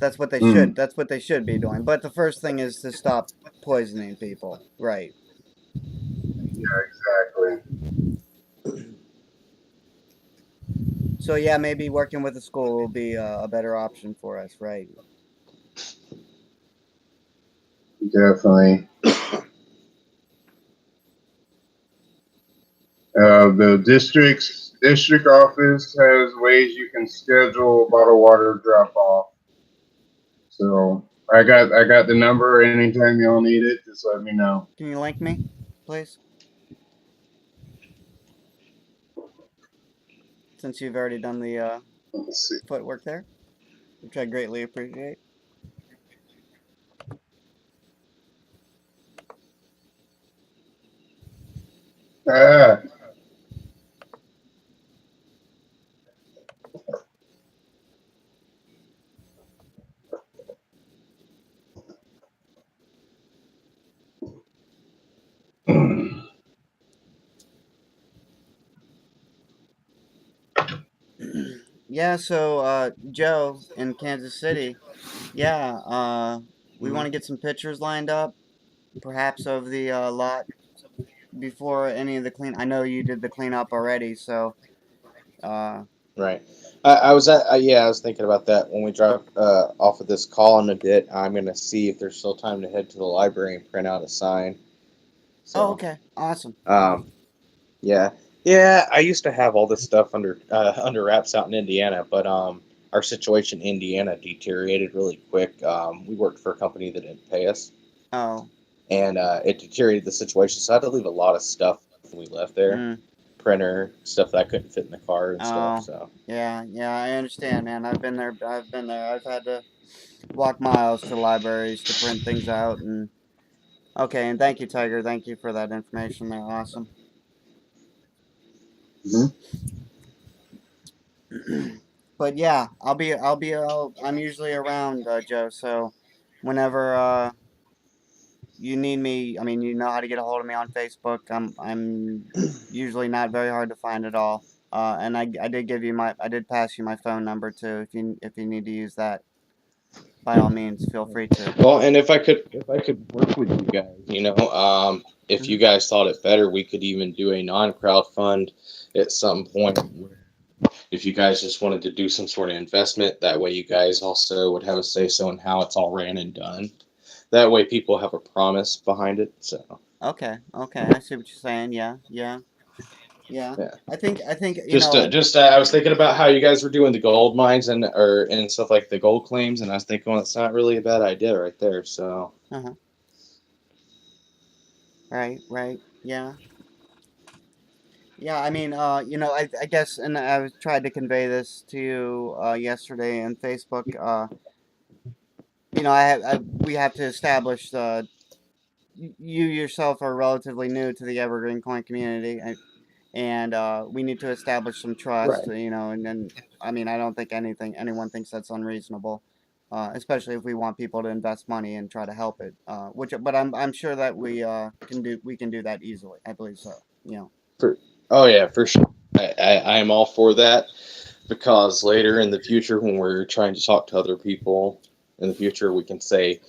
That's what they Mm. should. That's what they should be doing. But the first thing is to stop poisoning people. Right. Exactly. So yeah, maybe working with the school will be a better option for us. Right. Definitely. The district office has ways you can schedule bottled water drop off. So I got the number. Anytime y'all need it, just let me know. Can you link me, please? Since you've already done the Let's see. footwork there, which I greatly appreciate. Ah, Yeah. So Joe in Kansas City. Yeah. We want to get some pictures lined up, perhaps of the lot before any of the clean. I know you did the cleanup already, so Right. I was I was thinking about that when we drive off of this call in a bit. I'm gonna see if there's still time to head to the library and print out a sign. oh, So, okay, awesome. um, yeah, yeah. I used to have all this stuff under wraps out in Indiana, but our situation in Indiana deteriorated really quick. We worked for a company that didn't pay us, Oh, and it deteriorated the situation. So I had to leave a lot of stuff when we left there. mm, Printer stuff that I couldn't fit in the car and stuff. oh, So yeah, yeah. I understand, man. I've been there. I've been there. I've had to walk miles to libraries to print things out, and okay. And thank you, Tiger. Thank you for that information. They're awesome. mhm. But yeah, I'm usually around, Joe. So whenever you need me, I mean, you know how to get a hold of me on Facebook. I'm usually not very hard to find at all. And I did I did pass you my phone number too. If you need to use that, by all means, feel free to. well, and if I could work with you guys, if Mhm. you guys thought it better, we could even do a non-crowd fund at some point. If you guys just wanted to do some sort of investment, that way you guys also would have a say so in how it's all ran and done. That way people have a promise behind it. So Okay, okay, I see what you're saying. Yeah, yeah, yeah. yeah, I think you know. I was thinking about how you guys were doing the gold mines and stuff like the gold claims, and I was thinking, well, it's not really a bad idea right there. So Uh-huh. Right, right. Yeah. Yeah, I mean, I guess, and tried to convey this to you yesterday on Facebook. We have to establish. You yourself are relatively new to the Evergreen Coin community, and we need to establish some trust. right. And then, I mean, I don't think anyone thinks that's unreasonable, especially if we want people to invest money and try to help it. But I'm sure that we can do that easily. I believe so. You know. For oh yeah, for sure. I am all for that because later in the future, when we're trying to talk to other people in the future, we can say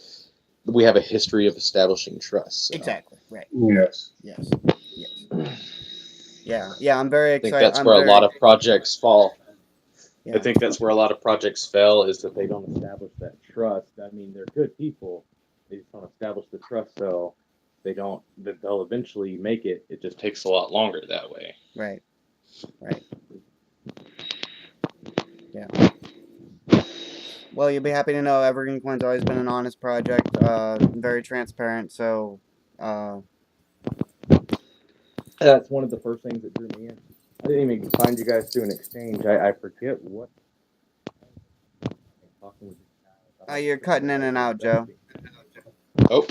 we have a history of establishing trust. So I Exactly. Right. Right. Yes. Yes. Yes. Yeah. Yeah. I'm very think excited. that's where a lot of projects fall. I Yeah. think that's where a lot of projects fail is that they don't establish that trust. I mean, they're good people, they just don't establish the trust, so they'll eventually make it. It just takes a lot longer that way. Right. Right. Yeah. Well, you'll be happy to know Evergreen Coin's always been an honest project, very transparent. So, uh, That's one of the first things that drew me in. I didn't even find you guys through an exchange. I forget what. Talking with this guy about you're cutting in and out, Joe. Oh,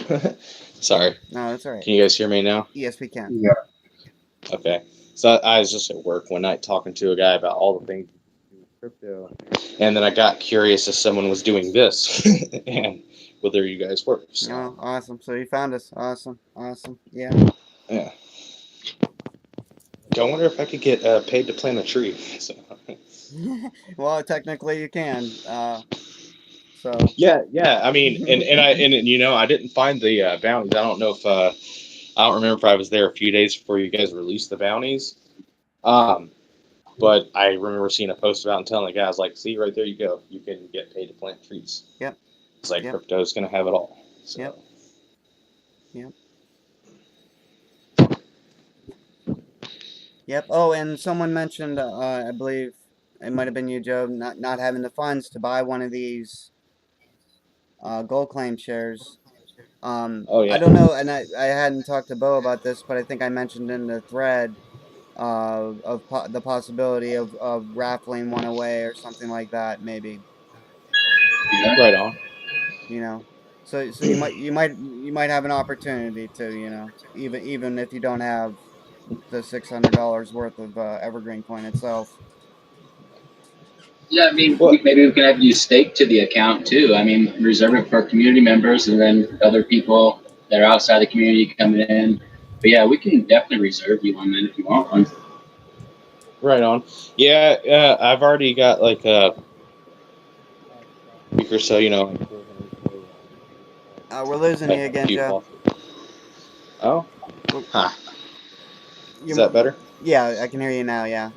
sorry. No, that's all right. Can you guys hear me now? Yes, we can. Yeah. Okay. So I was just at work one night talking to a guy about all the things you do with crypto, and then I got curious if someone was doing this and whether you guys were. So Oh, awesome. So you found us. Awesome. Awesome. Yeah. yeah. I wonder if I could get paid to plant a tree. So Well, technically you can. So Yeah, I mean, I didn't find the bounties. I don't know if I don't remember if I was there a few days before you guys released the bounties. But I remember seeing a post about and telling the guys like, "See, right there, you go. You can get paid to plant trees." Yep. It's like Yep. crypto's gonna have it all. So. Yep. Yep. Yep. Oh, and someone mentioned, I believe it might have been you, Joe, not having the funds to buy one of these gold claim shares. Oh I yeah. don't know, and I hadn't talked to Bo about this, but I think I mentioned in the thread the possibility of raffling one away or something like that, maybe. Yeah. Right on. You know, so you might have an opportunity to, even if you don't have the $600 worth of Evergreen coin itself. Yeah, I mean, Well, maybe we can have you stake to the account too. I mean, reserve it for community members and then other people that are outside the community coming in. But yeah, we can definitely reserve you one then if you want one. right on. Yeah, I've already got like a week or so. We're losing I you have a again, few Joe. faucets. Oh, We're, huh. Is that you, better? yeah, I can hear you now. Yeah.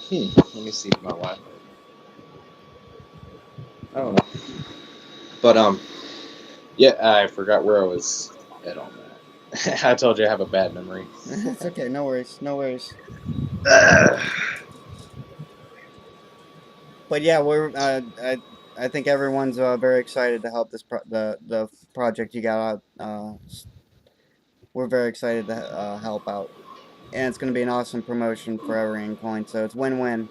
Let me see my Wi-Fi. I don't know. But yeah, I forgot where I was at on that. I told you I have a bad memory. It's okay. No worries. No worries. But yeah, I think everyone's very excited to help the project you got out. We're very excited to help out, and it's going to be an awesome promotion for EverGreenCoin. So it's win-win.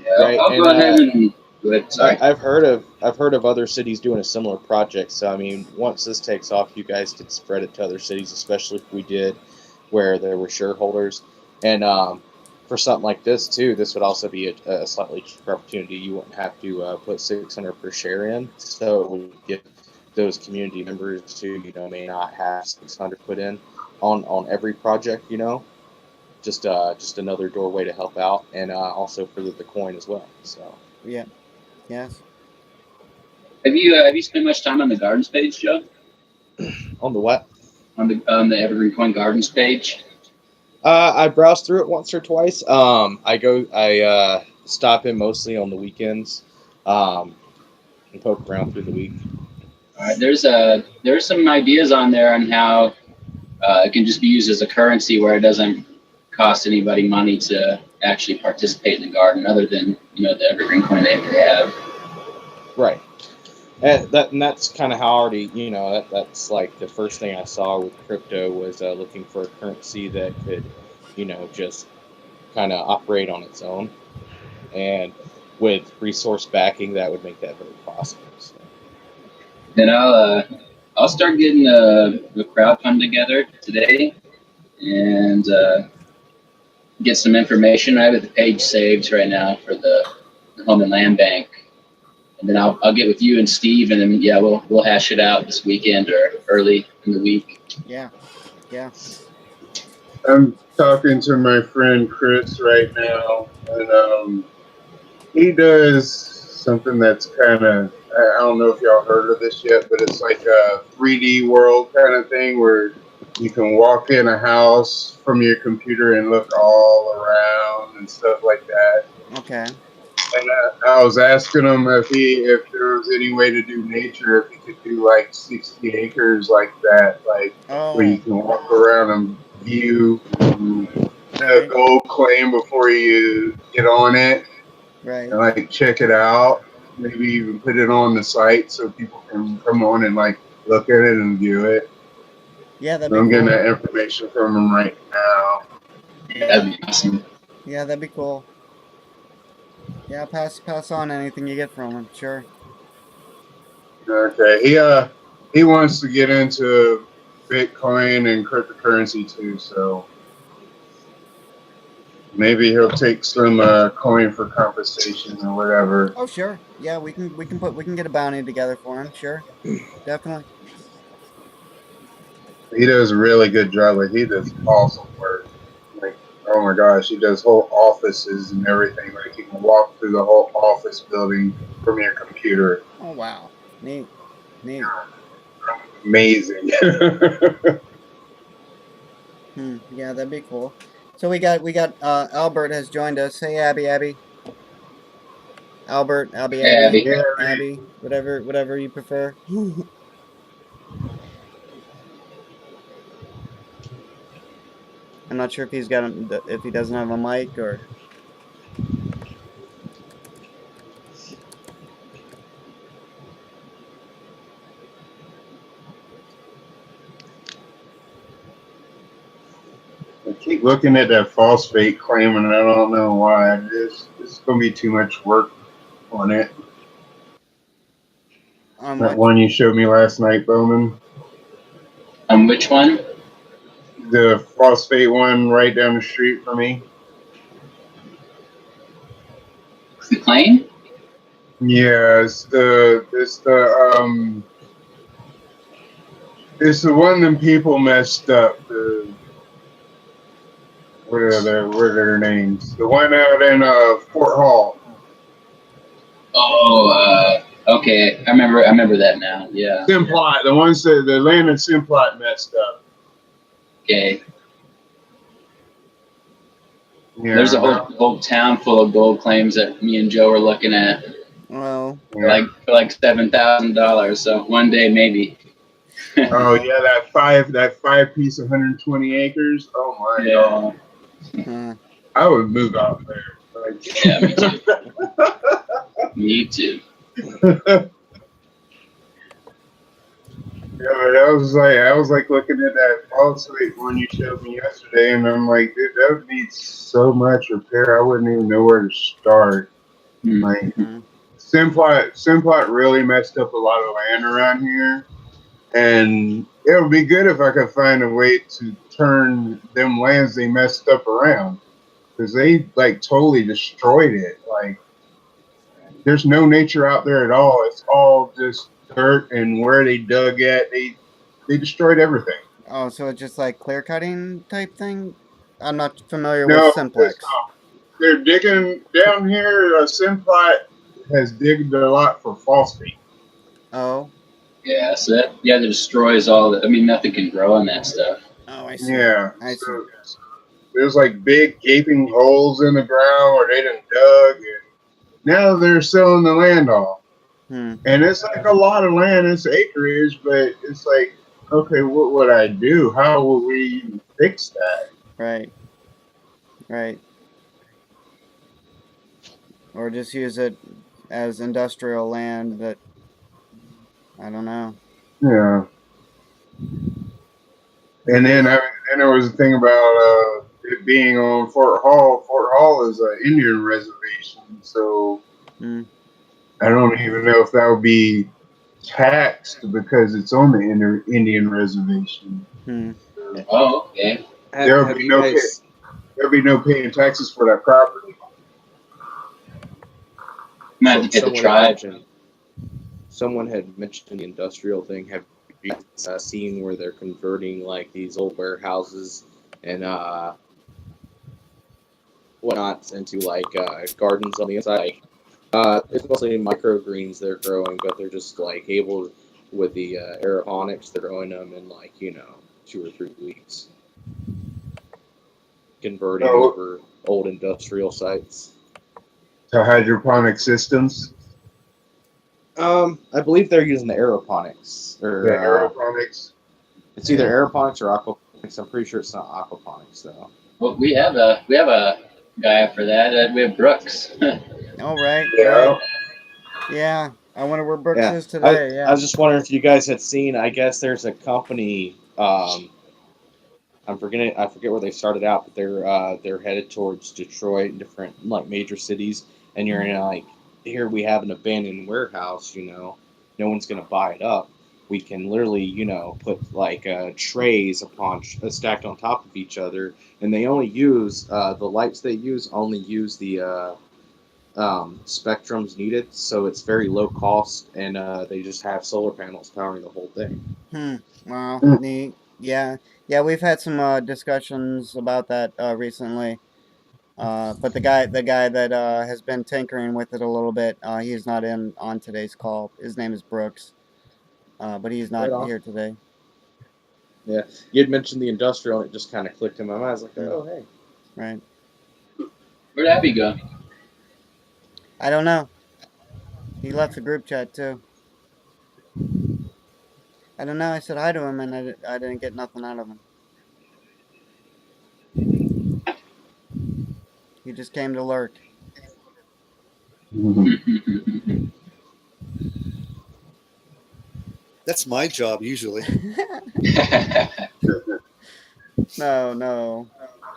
Yeah, Right, I'll and go ahead and go ahead. Sorry. I've heard of other cities doing a similar project. So I mean, once this takes off, you guys could spread it to other cities, especially if we did where there were shareholders. And for something like this too, this would also be a slightly cheaper opportunity. You wouldn't have to put 600 per share in, so it would give those community members who may not have 600 put in on every project. Just another doorway to help out, and also further the coin as well. So Yeah. Yes. Have you spent much time on the gardens page, Joe? on the what? On the Evergreen Coin Gardens page? I browse through it once or twice. I stop in mostly on the weekends, and poke around through the week. All right, there's some ideas on there on how it can just be used as a currency where it doesn't cost anybody money to actually participate in the garden, other than the Evergreen Coin they have. Right. And that's kind of how I already, that's like the first thing I saw with crypto was looking for a currency that could, just kind of operate on its own. And with resource backing, that would make that very possible. So. Then I'll start getting the crowd fund together today and get some information. I have the page saved right now for the Home and Land Bank, and then I'll get with you and Steve, and then yeah, we'll hash it out this weekend or early in the week. Yeah. Yeah. I'm talking to my friend Chris right now, and he does something that's kind of, I don't know if y'all heard of this yet, but it's like a 3D world kind of thing where you can walk in a house from your computer and look all around and stuff like that. Okay. And I was asking him if there was any way to do nature, if he could do like 60 acres like that, like where Oh. you can walk around and view the Right. gold claim before you get on it Right. and like check it out. Maybe even put it on the site so people can come on and like look at it and view it. Yeah, that'd So be I'm getting cool. that information from him right now. Yeah. That'd be awesome. Yeah, that'd be cool. Yeah, pass on anything you get from him. Sure. Okay, he wants to get into Bitcoin and cryptocurrency too, so maybe he'll take some coin for compensation or whatever. Oh, sure. Yeah, we can get a bounty together for him. Sure. Definitely. He does a really good job. Like he does awesome work. Like oh my gosh, he does whole offices and everything. Like he can walk through the whole office building from your computer. Oh wow, neat, neat. Amazing. Yeah, that'd be cool. So we got Albert has joined us. Hey, Abby. Albert, Abby. Yeah, Abby, whatever you prefer. I'm not sure if if he doesn't have a mic or. I keep looking at that phosphate claim, and I don't know why. It's going to be too much work on it. On That what? one you showed me last night, Bowman. Which one? The phosphate one right down the street from me. The claim? Yeah, it's the one them people messed up. What are their names? The one out in Fort Hall. Oh, okay. I remember that now. Yeah. Simplot, the ones that the land in Simplot messed up. Okay. Yeah, There's a whole town full of gold claims that me and Joe were looking at. Well, yeah. For like $7,000. So one day maybe. Oh yeah, that five piece, 120 acres. Oh my Yeah. god, I would move out there. Like, Yeah, me too. Me too. Yeah, but I was like looking at that phosphate one you showed me yesterday, and I'm like, dude, that would need so much repair. I wouldn't even know where to start. Like, Simplot really messed up a lot of land around here, and it would be good if I could find a way to turn them lands they messed up around, because they like totally destroyed it. Like, there's no nature out there at all. It's all just dirt, and where they dug at, they destroyed everything. oh, so it's just like clear cutting type thing. I'm not familiar with No, Simplex. they're digging down here. Simplot has digged a lot for phosphate. Oh, Yeah, so that destroys all the. I mean, nothing can grow on that stuff. oh, I see. Yeah, I see. so there's like big gaping holes in the ground where they done dug, and now they're selling the land off. Hmm. And it's like a lot of land, it's acreage, but it's like, okay, what would I do? How will we fix that? Right. Right. Or just use it as industrial land that I don't know. Yeah. And Because then there was a thing about it being on Fort Hall. Fort Hall is an Indian reservation, so I don't even know if that would be taxed because it's on the Indian reservation. Oh, okay. There'll Have be you no guys? there'll be no paying taxes for that property. Might have to get the Someone had tribe. mentioned. Someone had mentioned the industrial thing. Have you seen where they're converting like these old warehouses and whatnot into like gardens on the inside? Like, it's mostly microgreens they're growing, but they're just like able with the aeroponics. They're growing them in like 2 or 3 weeks, converting Oh, over old industrial sites. to hydroponic systems, I believe they're using the aeroponics, the or aeroponics. it's either aeroponics or aquaponics. I'm pretty sure it's not aquaponics though. Well, we have a guy for that. We have Brooks. oh, right. Yeah. Yeah. I wonder where Brooks Yeah, is today. I Yeah. was just wondering if you guys had seen. I guess there's a company. I forget where they started out, but they're headed towards Detroit and different like major cities. And you're in like, here we have an abandoned warehouse. No one's gonna buy it up. We can literally put like trays stacked on top of each other, and they only use the lights they use only use the spectrums needed, so it's very low cost, and they just have solar panels powering the whole thing. Wow. Neat. Yeah. Yeah. We've had some discussions about that recently. But the guy that has been tinkering with it a little bit, he's not in on today's call. His name is Brooks, but he's not Right on. here today. Yeah, you had mentioned the industrial, and it just kind of clicked in my mind. I was like, Mm. oh, hey. Right. Where'd Abby go? I don't know. He left the group chat too. I don't know. I said hi to him, and I didn't get nothing out of him. He just came to lurk. That's my job usually. No, no,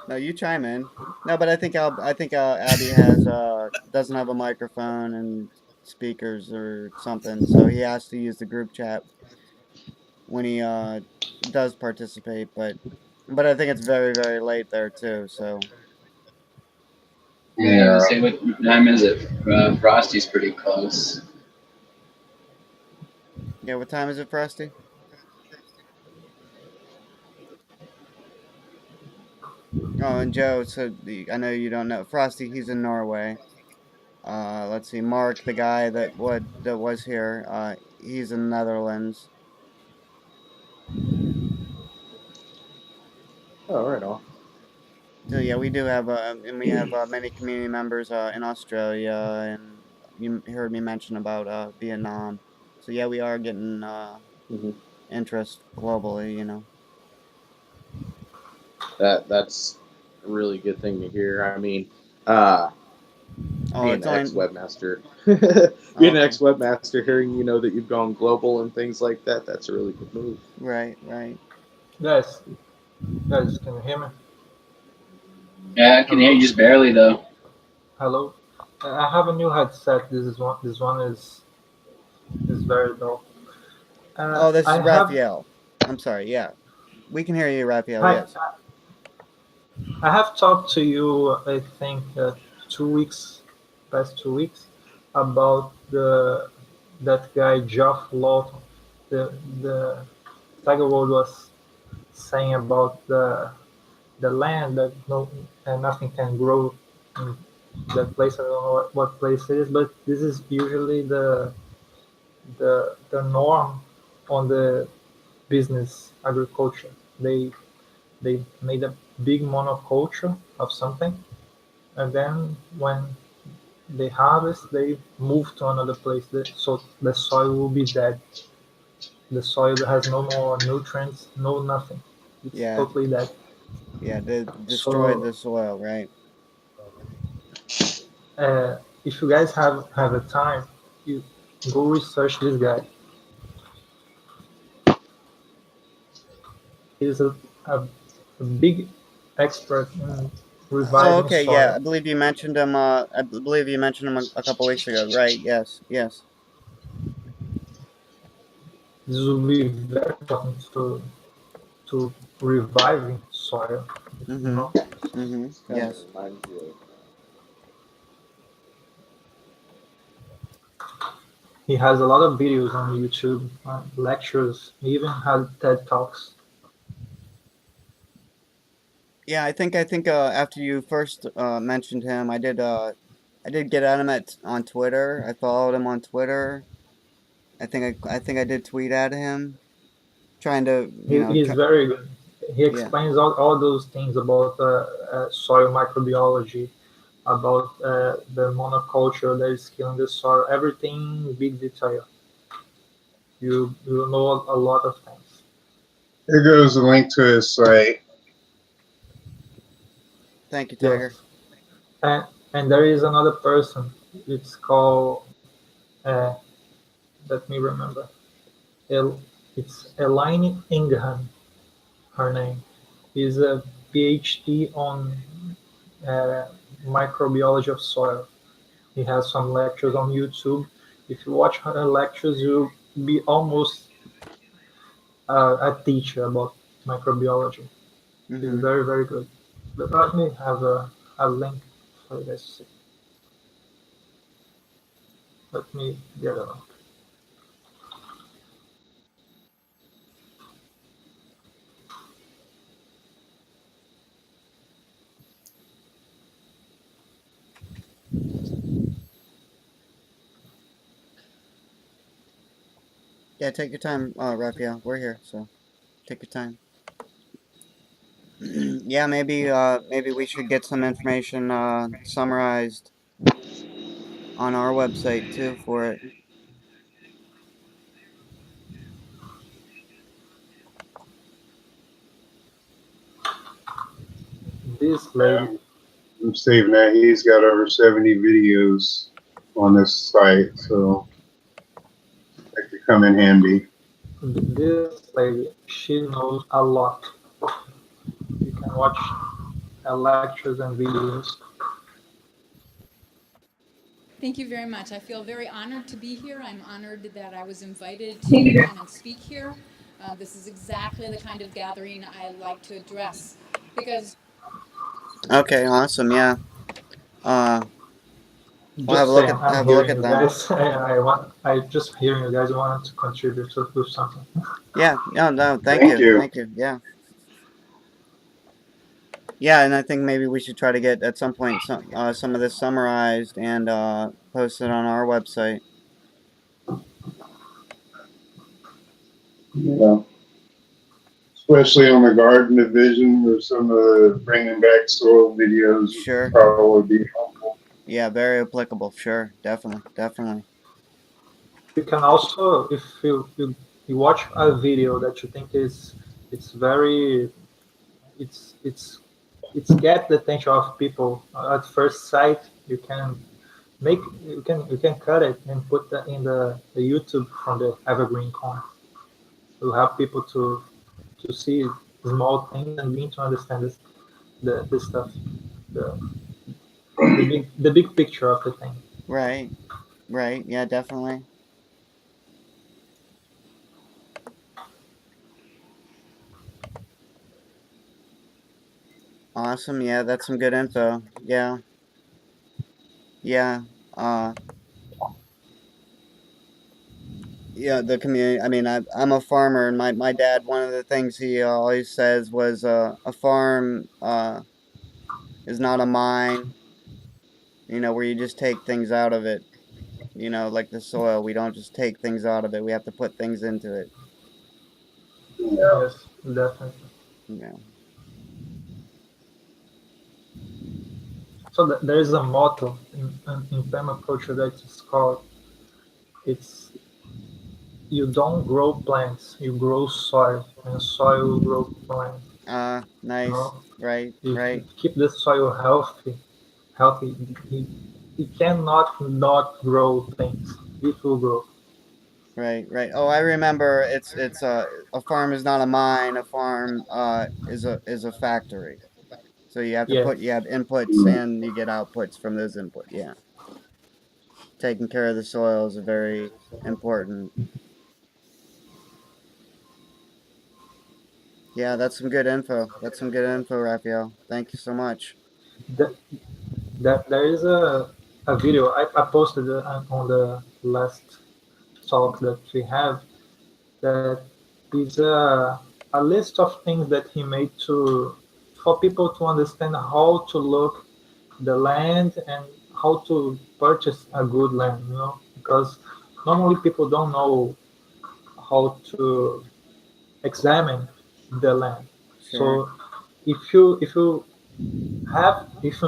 no. You chime in. No, but I think Abby has doesn't have a microphone and speakers or something, so he has to use the group chat when he does participate. But I think it's very very late there too. So Yeah, say what time is it? Frosty's pretty close. yeah, what time is it, Frosty? Oh, and Joe. So I know you don't know Frosty. He's in Norway. Let's see, Mark, the guy that was here. He's in the Netherlands. Oh, right on. So yeah, we do have and we have many community members in Australia, and you heard me mention about Vietnam. So yeah, we are getting Hmm. interest globally. That's a really good thing to hear. I mean, uh, Oh, being it's an ex only webmaster, oh, being an okay, ex webmaster, hearing that you've gone global and things like that, that's a really good move. right, right. Guys, guys, can you hear me? Yeah, I can hear you Hello, just barely though. hello. I have a new headset. This one is very dull. Oh, this I is have Raphael. I'm sorry. Yeah, we can hear you, Raphael. I Yes. I have talked to you. I think 2 weeks, past 2 weeks, about the that guy Geoff Lawton. The Tiger Woods was saying about the land that no and nothing can grow in that place. I don't know what place it is, but this is usually the norm on the business agriculture. They made a big monoculture of something, and then when they harvest, they move to another place. So the soil will be dead. The soil has no more nutrients, no nothing. It's Yeah, totally dead. yeah. They destroyed So the soil, right? if you guys have a time, you go research this guy. He's a, a big expert in Oh, reviving okay. Yeah, I soil. believe you mentioned him. I believe you mentioned him a couple weeks ago. Right? Yes. Yes. This will be very important to reviving soil. You Mm-hmm. know, Mm-hmm. It's kind of Yes. reminds you of. he has a lot of videos on YouTube, lectures. He even had TED talks. Yeah, I think after you first mentioned him, I did get at him on Twitter. I followed him on Twitter. I think I did tweet at him, trying to He's very good. He yeah. explains all those things about soil microbiology, about the monoculture that is killing the soil. Everything big detail. You know a lot of things. Here goes a link to his site. Thank you, Tiger. Yes, and there is another person. It's called. Uh, Let me remember. It's Elaine Ingham. Her name is a PhD on uh, microbiology of soil. He has some lectures on YouTube. If you watch her lectures, you'll be almost a teacher about microbiology. He's Mm-hmm. very, very good. But let me have a link for you guys to see. Let me get a link. Yeah, take your time, Raphael. We're here, so take your time. Yeah, maybe we should get some information summarized on our website too for it. This lady, I'm saving that. He's got over 70 videos on this site, so that could come in handy. this lady, she knows a lot. You can watch her lectures and videos. Thank you very much. I feel very honored to be here. I'm honored that I was invited to come and speak here. This is exactly the kind of gathering I like to address because Okay, awesome. Yeah. Uh, we'll Just saying, I'm have a look hearing at you them. guys. I just hearing you guys wanted to contribute with something. Yeah. No, no. Thank Thank you. you. Thank you. Yeah. Yeah, and I think maybe we should try to get at some point some of this summarized and posted on our website. Yeah. Especially on the garden division or some of the bringing back soil videos would Sure. probably be helpful. Yeah, very applicable. Sure. Definitely. Definitely. You can also, if you watch a video that you think is it's very it's it's get the attention of people at first sight, you can make you can cut it and put that in the YouTube from the EverGreenCoin. To help people to see small things and begin to understand this stuff, the the big picture of the thing. Right. Right. Yeah, definitely. Awesome. Yeah, that's some good info. Yeah. Yeah. Uh yeah, the community. I mean, I'm a farmer, and my dad. One of the things he always says was, a farm is not a mine. Where you just take things out of it. Like the soil, we don't just take things out of it. We have to put things into it. Yeah. Yes, definitely. Yeah. So there is a motto in permaculture that is called it's you don't grow plants, you grow soil, and soil will grow plants. You Nice. know, Right. if you Right. keep the soil healthy, it cannot not grow things. It will grow. Right. Right. Oh, I remember. It's a farm is not a mine. A farm is a factory. So you Yes. have inputs and you get outputs from those inputs. Yeah. Taking care of the soil is a very important. Yeah, that's some good info. That's some good info, Raphael. Thank you so much. That, that there is a video I posted on the last talk that we have that is a list of things that he made to for people to understand how to look the land and how to purchase a good land, because normally people don't know how to examine the land. Sure. So if you if you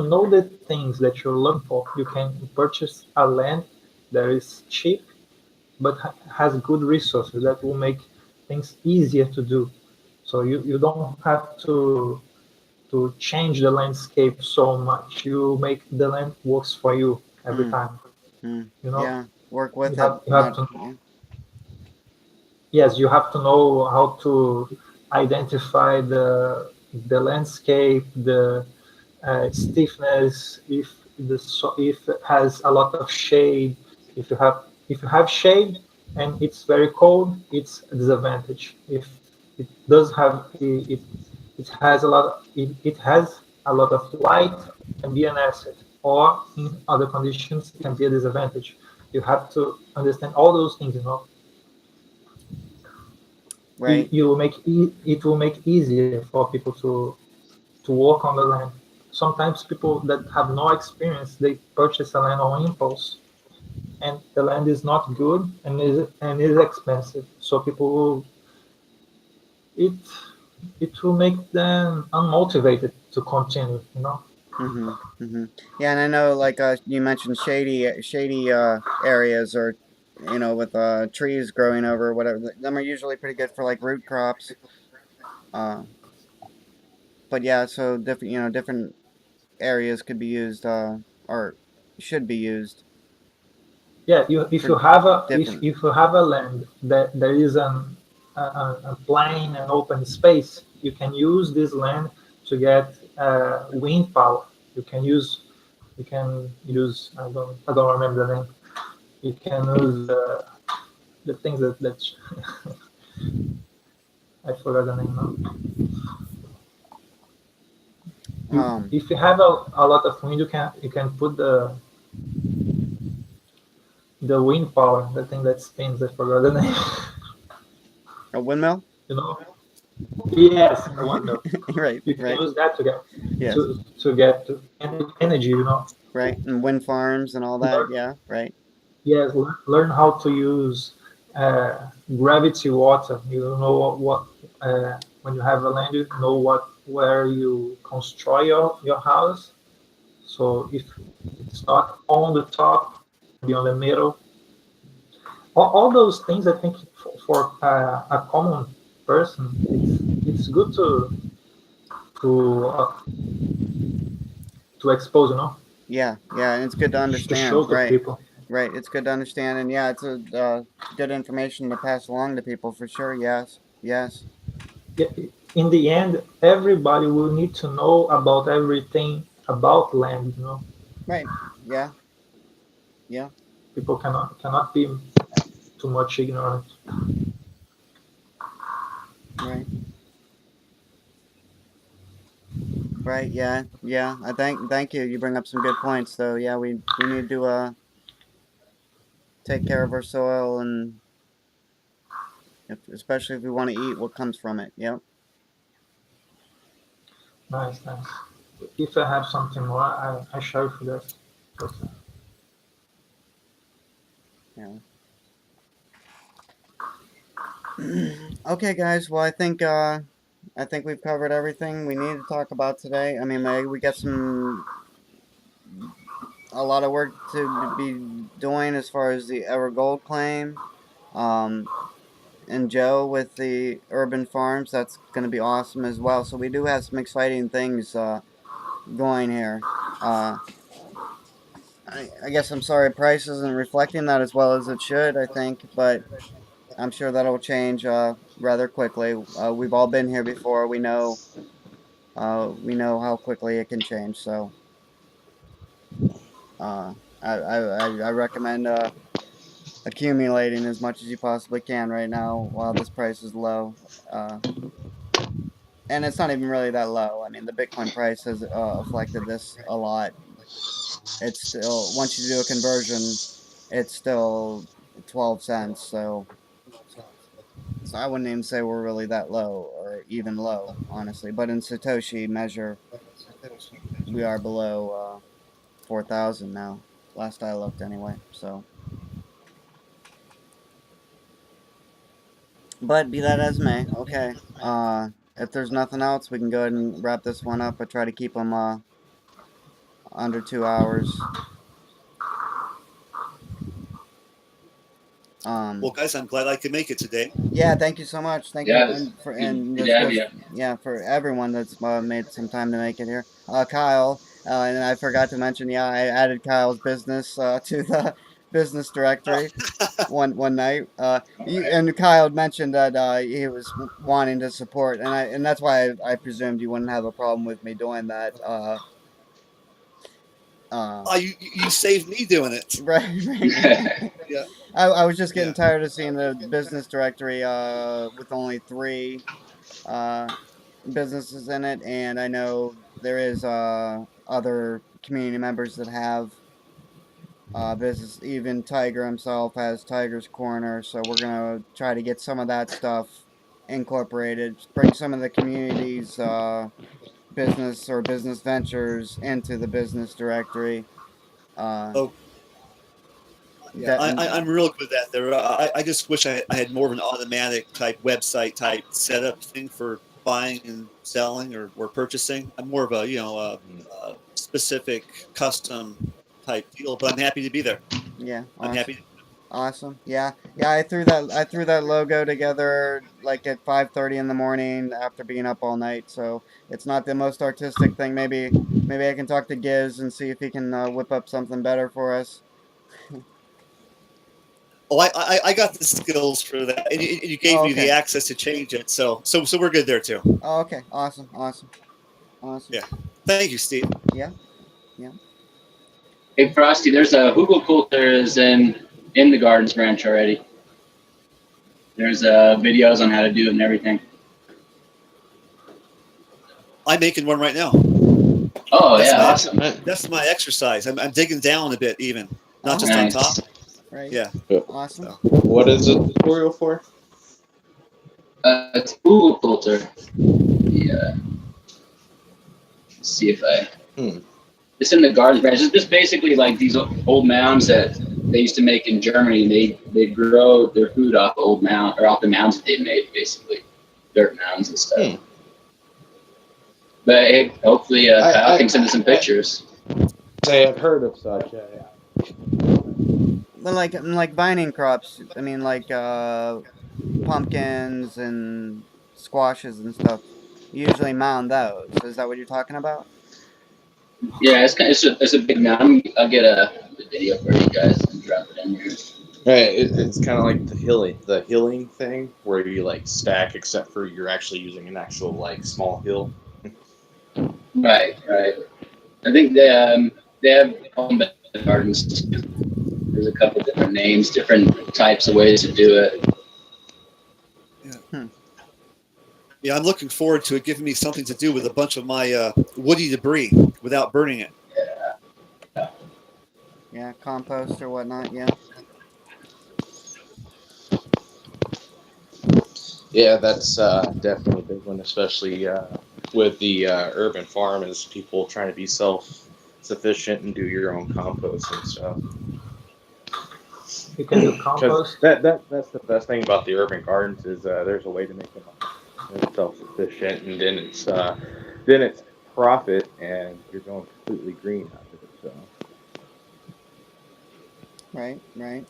know the things that you're looking for, you can purchase a land that is cheap but has good resources that will make things easier to do. So you don't have to change the landscape so much. You make the land works for you every Hmm. time. Hmm. You know, Yeah. Work with it. you have Not. to Yeah. yes, you have to know how to identify the landscape, the stiffness, if it has a lot of shade. If you have shade and it's very cold, it's a disadvantage. If it does have it has a lot it has a lot of light, it can be an asset, or in other conditions it can be a disadvantage. You have to understand all those things, Right. it will make easier for people to work on the land. Sometimes people that have no experience, they purchase a land on impulse, and the land is not good and is expensive. So people will, it it will make them unmotivated to continue. Mhm. Mhm. Yeah, and I know like you mentioned shady areas or with trees growing over whatever. Them are usually pretty good for like root crops. Uh but yeah, so different areas could be used or should be used Yeah, if for you have a different. if you have a land that there is a plain and open space, you can use this land to get wind power. You can use I don't remember the name. You can use the things that I forgot the name now. um If you have a lot of wind, you can put the wind power, the thing that spins. I forgot the name. a windmill. you know. Yes, I wonder. Right, You can right. use that to get Yes. energy. Right. And wind farms and all that. Learn, Yeah, right. yes, learn how to use gravity water. You know what when you have a land, you know where you construct your house. So if it's not on the top, be on the middle. All those things, I think, for a common person, it's good to uh, to expose, Yeah, yeah, and it's good to to show understand. to Right, people. right. It's good to understand, and yeah, it's a good information to pass along to people for sure. Yes, yes. Yeah, in the end, everybody will need to know about everything about land. Right. Yeah, yeah. People cannot be too much ignorant. Right, right. Yeah, yeah. I thank you. You bring up some good points, though. Yeah, we need to take care of our soil, and especially if we want to eat what comes from it. Yep. Nice, nice. If I have something more, I share for this. But, Yeah. Okay, guys. Well, I think we've covered everything we need to talk about today. I mean, we got a lot of work to be doing as far as the Ever Gold claim. Um, and Joe with the urban farms. That's going to be awesome as well. So we do have some exciting things going here. Uh, I guess I'm sorry, price isn't reflecting that as well as it should. I think, but I'm sure that'll change rather quickly. We've all been here before. We know how quickly it can change. So I recommend accumulating as much as you possibly can right now while this price is low. Uh, and it's not even really that low. I mean, the Bitcoin price has affected this a lot. It's still, once you do a conversion, it's still 12 cents. So I wouldn't even say we're really that low or even low, honestly. But in Satoshi measure, we are below 4,000 now. Last I looked, anyway. So, but be that as may, okay. If there's nothing else, we can go ahead and wrap this one up. I try to keep them under 2 hours. Well, Um, guys, I'm glad I could make it today. yeah, thank you so much. Thank you, Yeah, and for good, and good this to have goes, you. yeah, for everyone that's made some time to make it here. Kyle, and I forgot to mention, yeah, I added Kyle's business to the business directory one night. And Kyle mentioned that he was wanting to support, and that's why I presumed you wouldn't have a problem with me doing that. Uh, Oh, you saved me doing it. right, right. Yeah, I was just getting yeah. tired of seeing the business directory with only three uh, businesses in it, and I know there is other community members that have business. Even Tiger himself has Tiger's Corner, so we're gonna try to get some of that stuff incorporated, bring some of the community's business or business ventures into the business directory. Uh, Oh, Yeah, I'm real good with that. There, I just wish I had more of an automatic type website type setup thing for buying and selling or purchasing. I'm more of a a specific custom type deal, but I'm happy to be there. Yeah, I'm awesome. happy. Awesome. Yeah. Yeah, I threw that logo together like at 5:30 in the morning after being up all night. So it's not the most artistic thing. Maybe I can talk to Giz and see if he can whip up something better for us. Oh, I got the skills for that, and you gave Oh, me the okay. access to change it, so we're good there too. Oh, okay. Awesome. Awesome. Awesome. Yeah, thank you, Steve. Yeah. Yeah. Hey Frosty, there's a Google filters in the Gardens branch already. There's videos on how to do it and everything. I'm making one right now. Oh That's yeah, my awesome. that's my exercise. I'm digging down a bit, even not just on Oh, top. Nice. right. Yeah. Awesome. So What is the tutorial for? It's Google filter. Yeah. See if I. It's in the Gardens branch. It's just basically like these old mounds that they used to make in Germany. They grow their food off old mound or off the mounds that they made, basically dirt mounds and stuff. But hey, hopefully Kyle can send us some pictures. Say I've heard of such. But like vining crops, I mean like pumpkins and squashes and stuff. You usually mound those. Is that what you're talking about? Yeah, it's a big mound. I'll get a video for you guys and drop it in here. Right, it's kind of like the hilling thing where you like stack, except for you're actually using an actual like small hill. Right. I think they have home gardens. There's a couple different names, different types of ways to do it. yeah, I'm looking forward to it giving me something to do with a bunch of my woody debris without burning it. Yeah, compost or whatnot. Yeah. Yeah, that's definitely a big one, especially with the urban farm, is people trying to be self-sufficient and do your own compost and stuff. You can do Because compost. that's the best thing about the urban gardens is there's a way to make them self-sufficient, and then it's profit, and you're going completely green after it. So Right. Right.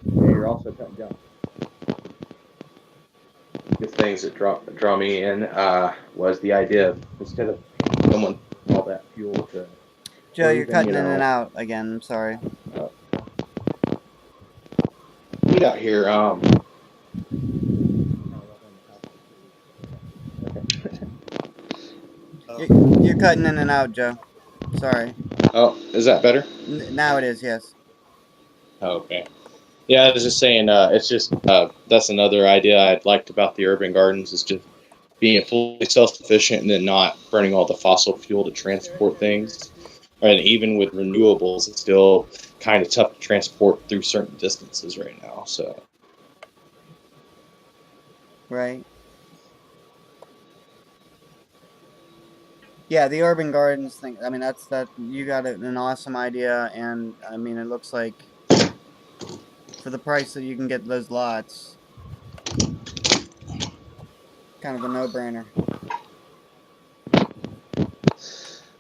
yeah, you're also cutting down. The things that draw me in was the idea of, instead of someone all that fuel to, Joe, or you're even cutting in and out again. I'm sorry. heat out here. You're cutting in and out, Joe. Sorry. Oh, is that better? Now it is. Yes. Oh, okay. Yeah, I was just saying. It's just that's another idea I liked about the urban gardens, is just being fully self-sufficient and then not burning all the fossil fuel to transport things. And even with renewables, it's still kind of tough to transport through certain distances right now. So Right. Yeah, the urban gardens thing. I mean, that you got an awesome idea, and I mean, it looks like for the price that you can get those lots, kind of a no-brainer.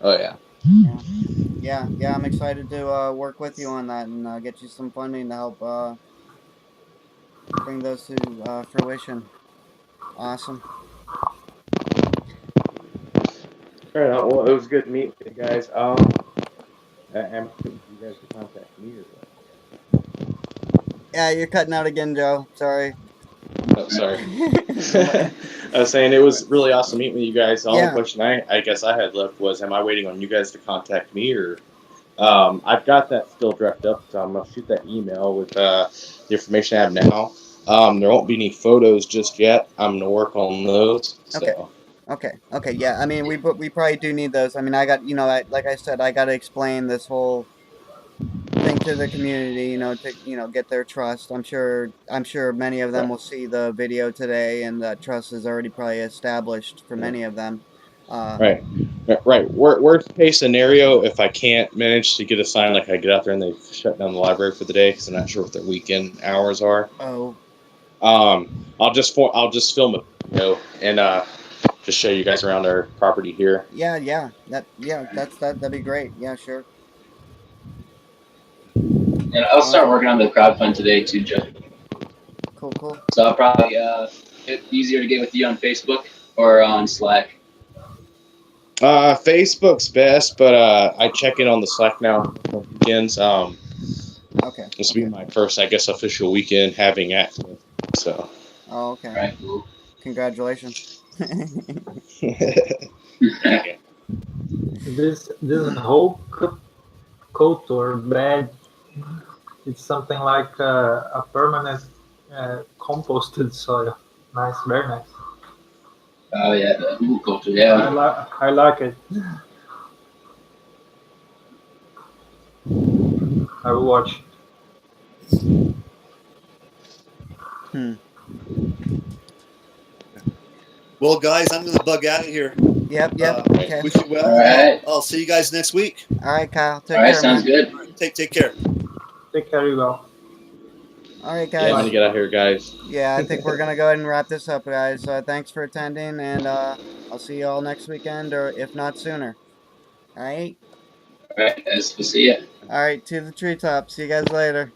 oh yeah. Yeah. I'm excited to work with you on that and get you some funding to help bring those to fruition. Awesome. All right. Well, it was good to meet you guys. Am I waiting for you guys to contact me or what? Yeah, you're cutting out again, Joe. Sorry. Oh, sorry. I was saying it was really awesome meeting with you guys. The only Yeah. question I guess I had left was, am I waiting on you guys to contact me, or I've got that still drafted up, so I'm gonna shoot that email with the information I have now. There won't be any photos just yet. I'm gonna work on those. Okay. So Okay. Yeah. I mean, we probably do need those. I mean, I got like I said, I got to explain this whole thing to the community. To get their trust. I'm sure many of them right. will see the video today, and that trust is already probably established for many of them. Right. Right. Worst case scenario, if I can't manage to get a sign, like I get out there and they shut down the library for the day because I'm not sure what their weekend hours are. Oh, I'll just film a video and just show you guys around our property here. yeah. That'd be great. Yeah, sure. And I'll start Awesome. working on the crowdfund today too, Joe. Cool. So I'll probably it's easier to get with you on Facebook or on Slack. Facebook's best, but I check in on the Slack now on weekends. Okay. This will be my first, I guess, official weekend having access. So. Oh, okay. All right, cool. Congratulations. This whole culture bed, it's something like a permanent composted soil. Nice, very nice. Oh yeah, the Google culture. Yeah. I like it. I will watch. Well, guys, I'm going to bug out of here. Yep. Okay. Wish you well. All right. I'll see you guys next week. All right, Kyle. Take All right, care, sounds man. good. Take care. Take care, you go. All right, Yeah, I'm guys. gonna get out here, guys. Yeah, I think we're gonna go ahead and wrap this up, guys. Thanks for attending, and I'll see you all next weekend, or if not sooner. All right. All right, guys. We'll see you. All right. To the treetops. See you guys later.